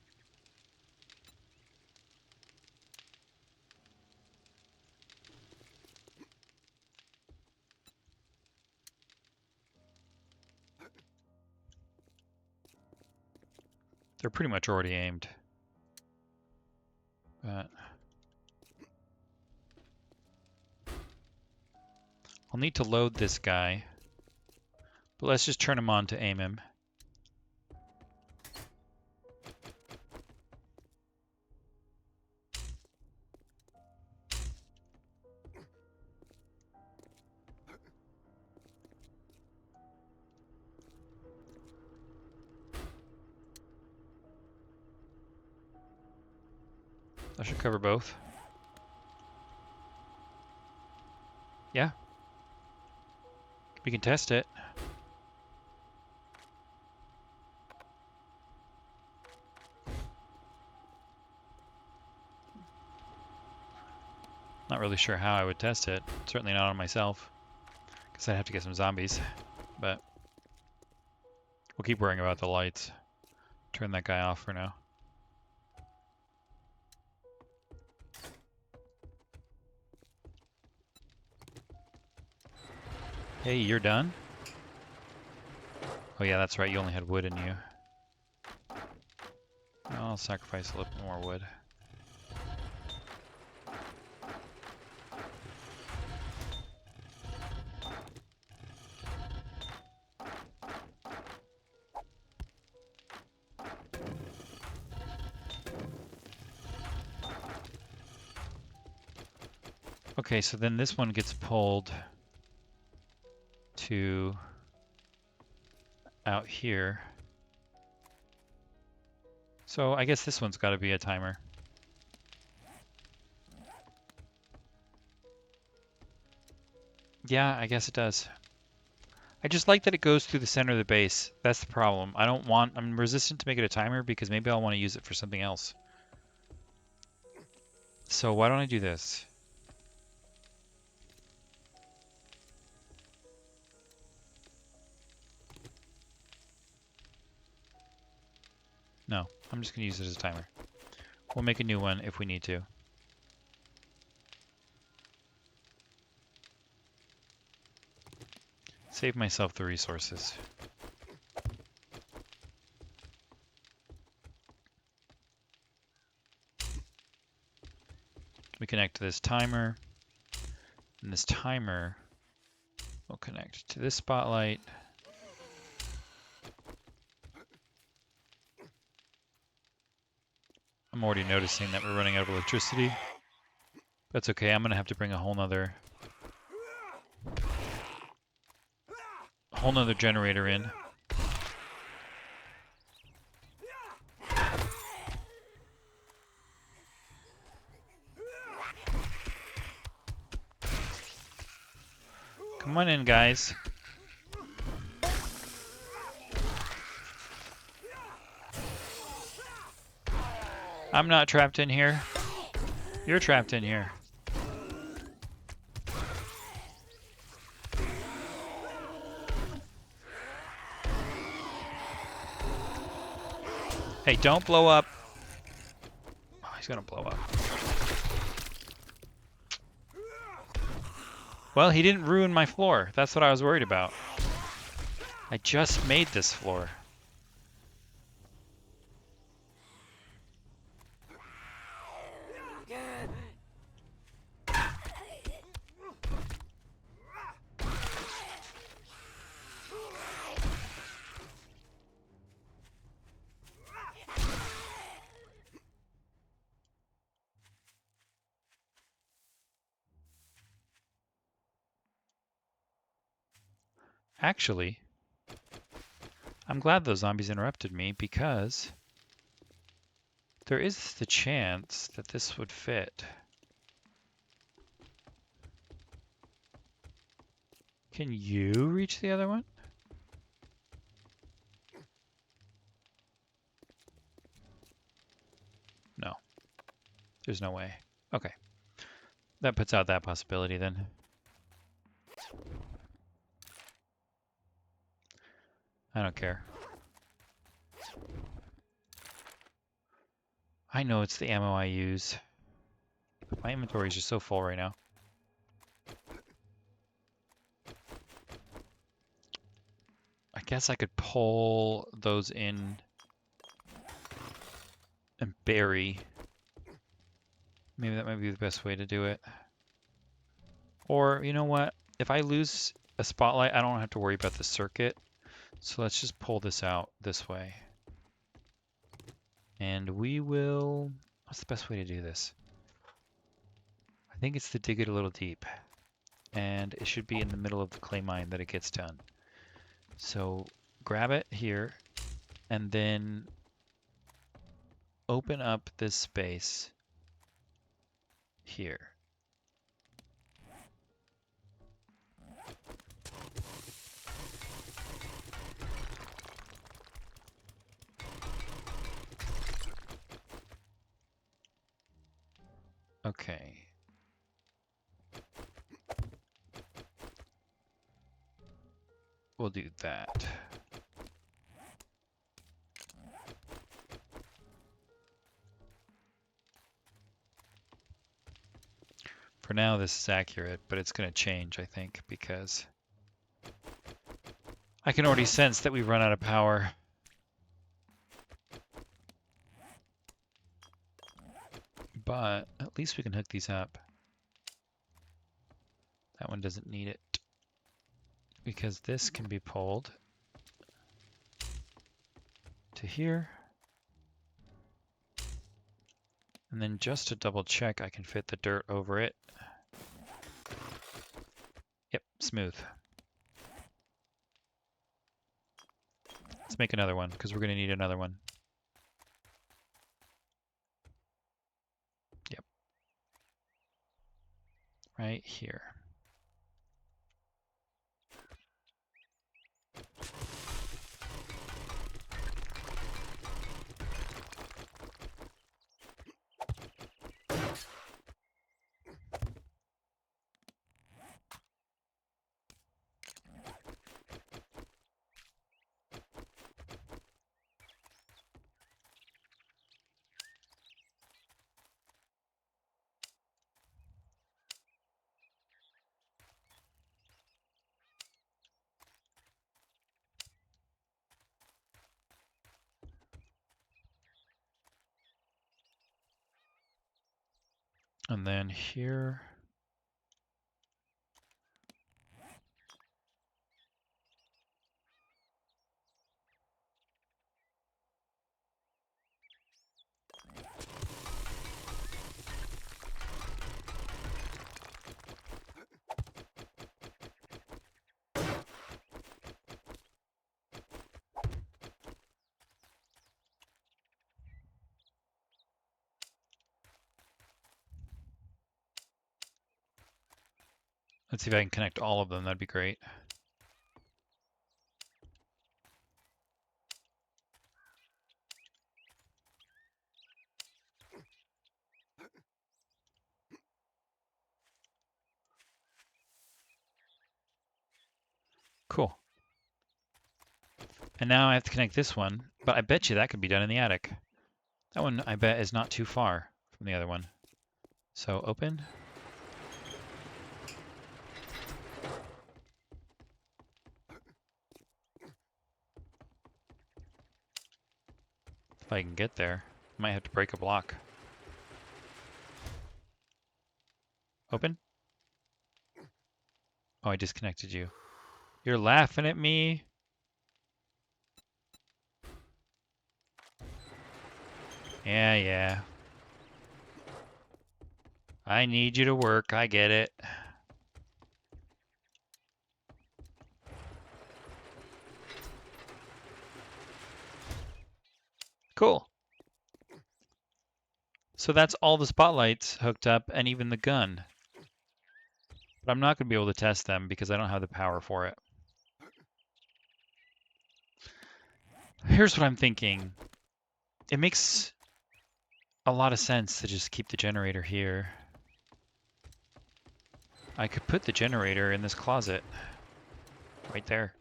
A: They're pretty much already aimed. But I'll need to load this guy. But let's just turn him on to aim him. That should cover both. Yeah. We can test it. Not really sure how I would test it. Certainly not on myself. Because I'd have to get some zombies. But we'll keep worrying about the lights. Turn that guy off for now. Hey, you're done? Oh yeah, that's right, you only had wood in you. I'll sacrifice a little bit more wood. Okay, so then this one gets pulled to out here. So I guess this one's got to be a timer. Yeah, I guess it does. I just like that it goes through the center of the base. That's the problem. I'm resistant to make it a timer because maybe I'll want to use it for something else. So why don't I do this? No, I'm just going to use it as a timer. We'll make a new one if we need to. Save myself the resources. We connect to this timer, and this timer will connect to this spotlight. I'm already noticing that we're running out of electricity. That's okay, I'm gonna have to bring a whole nother generator in. Come on in, guys. I'm not trapped in here. You're trapped in here. Hey, don't blow up. Oh, he's gonna blow up. Well, he didn't ruin my floor. That's what I was worried about. I just made this floor. Actually, I'm glad those zombies interrupted me because there is the chance that this would fit. Can you reach the other one? No. There's no way. Okay. That puts out that possibility then. I don't care. I know it's the ammo I use. My inventory is just so full right now. I guess I could pull those in and bury. Maybe that might be the best way to do it. Or, you know what? If I lose a spotlight, I don't have to worry about the circuit. So let's just pull this out this way. And we will... What's the best way to do this? I think it's to dig it a little deep. And it should be in the middle of the clay mine that it gets done. So grab it here and then open up this space here. Okay. We'll do that. For now, this is accurate, but it's going to change, I think, because I can already sense that we run out of power. But at least we can hook these up. That one doesn't need it, because this can be pulled to here. And then just to double check, I can fit the dirt over it. Yep, smooth. Let's make another one, because we're going to need another one. Yep. Right here. And then here. Let's see if I can connect all of them. That'd be great. Cool. And now I have to connect this one, but I bet you that could be done in the attic. That one, I bet, is not too far from the other one. So open. If I can get there, I might have to break a block. Open. Oh, I disconnected you. You're laughing at me? Yeah. I need you to work. I get it. Cool. So that's all the spotlights hooked up and even the gun. But I'm not going to be able to test them because I don't have the power for it. Here's what I'm thinking. It makes a lot of sense to just keep the generator here. I could put the generator in this closet. Right there.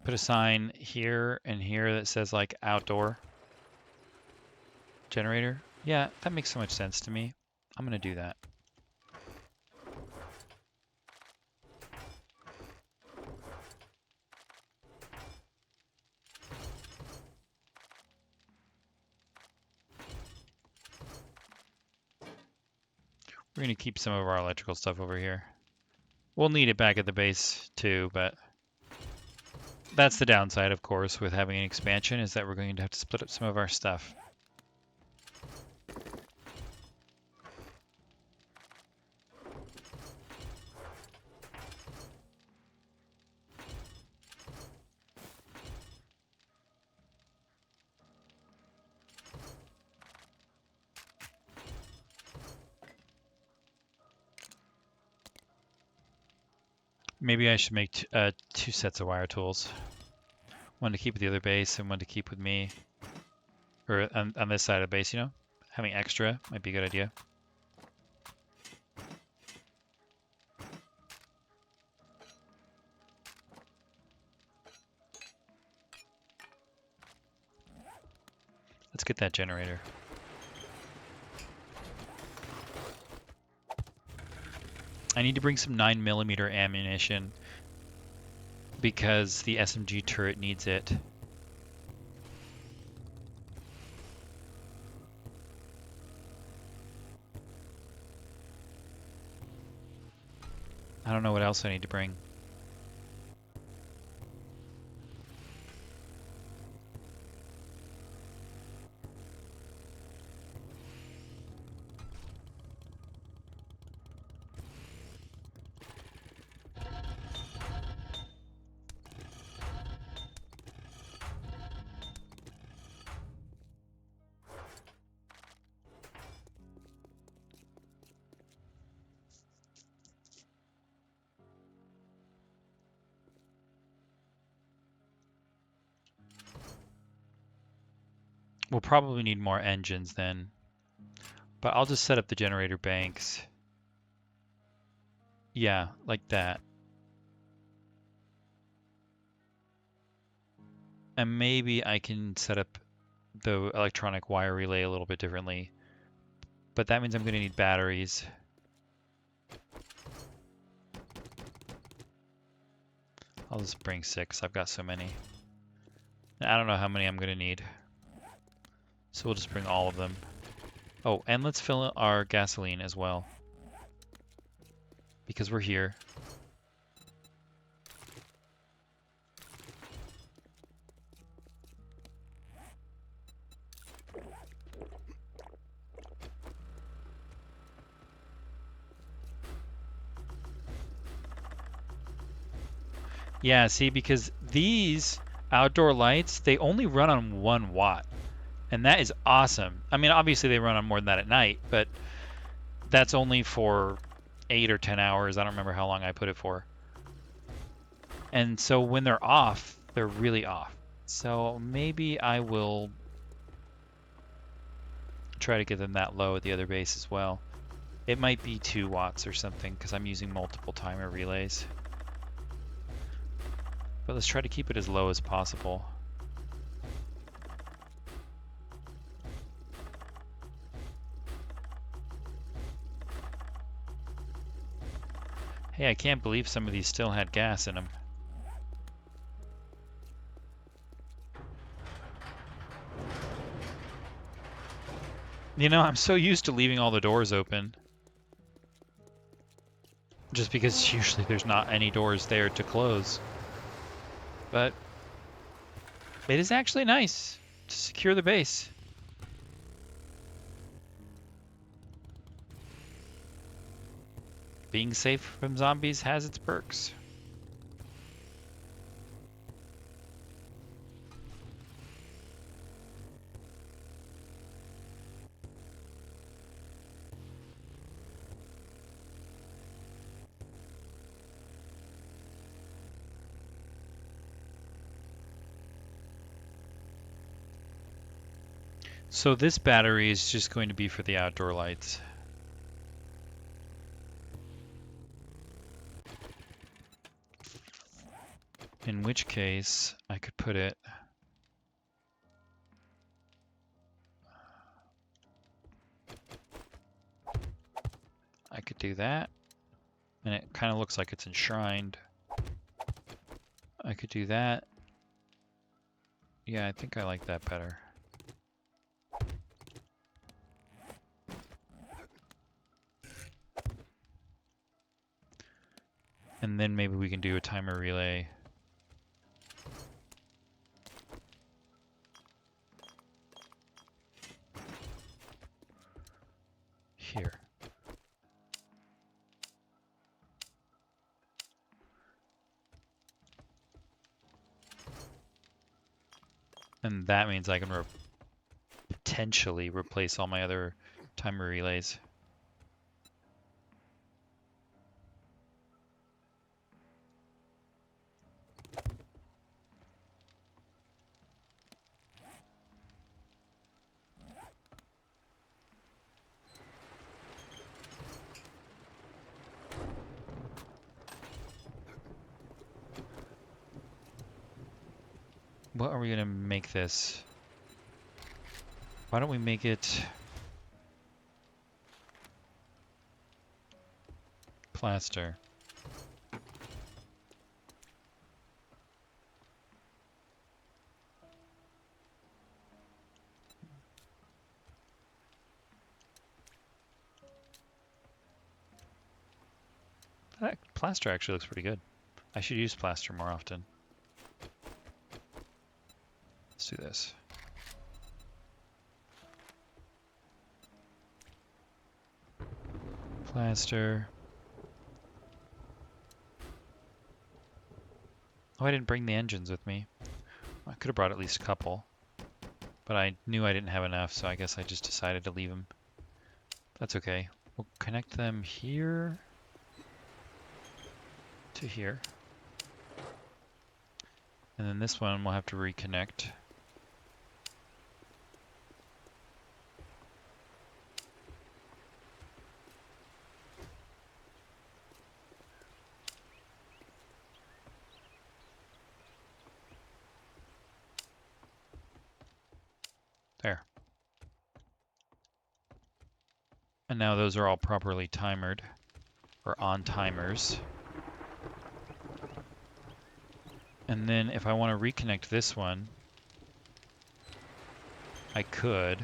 A: Put a sign here and here that says like outdoor generator. Yeah, that makes so much sense to me. I'm going to do that. We're going to keep some of our electrical stuff over here. We'll need it back at the base too, but that's the downside, of course, with having an expansion, is that we're going to have to split up some of our stuff. Maybe I should make two sets of wire tools. One to keep with the other base and one to keep with me. Or on this side of the base, you know? Having extra might be a good idea. Let's get that generator. I need to bring some 9mm ammunition because the SMG turret needs it. I don't know what else I need to bring. We'll probably need more engines then. But I'll just set up the generator banks. Yeah, like that. And maybe I can set up the electronic wire relay a little bit differently. But that means I'm going to need batteries. I'll just bring 6. I've got so many. I don't know how many I'm going to need. So we'll just bring all of them. Oh, and let's fill our gasoline as well. Because we're here. Yeah, see, because these outdoor lights, they only run on 1 watt. And that is awesome. I mean, obviously they run on more than that at night, but that's only for 8 or 10 hours. I don't remember how long I put it for. And so when they're off, they're really off. So maybe I will try to get them that low at the other base as well. It might be 2 watts or something because I'm using multiple timer relays. But let's try to keep it as low as possible. Hey, I can't believe some of these still had gas in them. You know, I'm so used to leaving all the doors open. Just because usually there's not any doors there to close. But it is actually nice to secure the base. Being safe from zombies has its perks. So this battery is just going to be for the outdoor lights. In which case, I could put it... I could do that. And it kind of looks like it's enshrined. I could do that. Yeah, I think I like that better. And then maybe we can do a timer relay. Here. And that means I can potentially replace all my other timer relays. What are we gonna make this? Why don't we make it plaster? That plaster actually looks pretty good. I should use plaster more often. Let's do this. Plaster. Oh, I didn't bring the engines with me. I could have brought at least a couple. But I knew I didn't have enough, so I guess I just decided to leave them. That's okay. We'll connect them here to here. And then this one we'll have to reconnect. There. And now those are all properly timered, or on timers. And then if I want to reconnect this one, I could.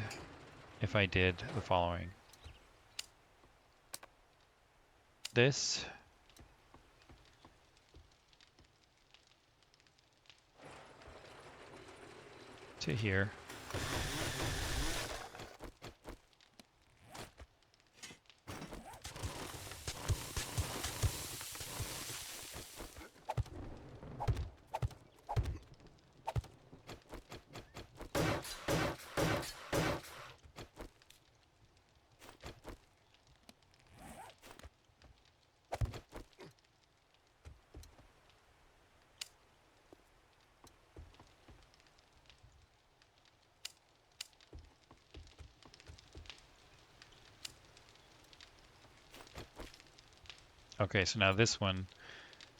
A: if I did the following. This. To here. Okay, so now this one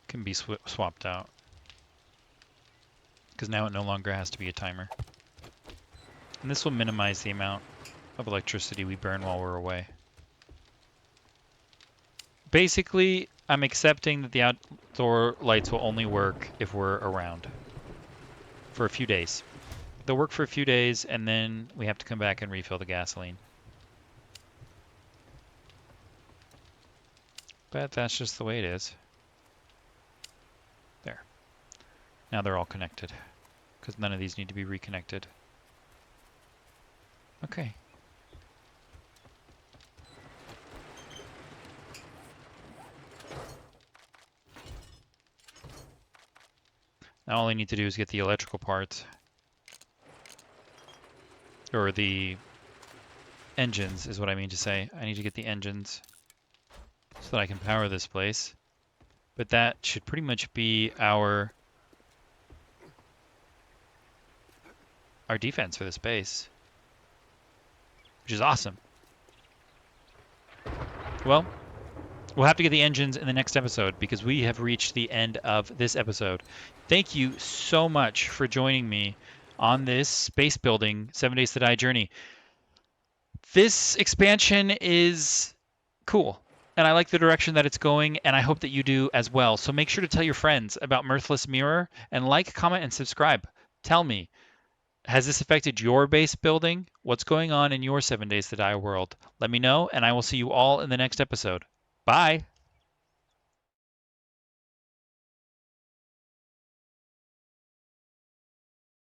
A: can be swapped out. Because now it no longer has to be a timer. And this will minimize the amount of electricity we burn while we're away. Basically, I'm accepting that the outdoor lights will only work if we're around. For a few days. They'll work for a few days, and then we have to come back and refill the gasoline. But that's just the way it is. There. Now they're all connected, because none of these need to be reconnected. Okay. Now all I need to do is get the electrical parts. Or the engines is what I mean to say. I need to get the engines so that I can power this place. But that should pretty much be our defense for this base, which is awesome. Well, we'll have to get the engines in the next episode because we have reached the end of this episode. Thank you so much for joining me on this space building 7 Days to Die journey. This expansion is cool, and I like the direction that it's going, and I hope that you do as well. So make sure to tell your friends about Mirthless Mirror, and like, comment, and subscribe. Tell me, has this affected your base building? What's going on in your 7 Days to Die world? Let me know, and I will see you all in the next episode. Bye!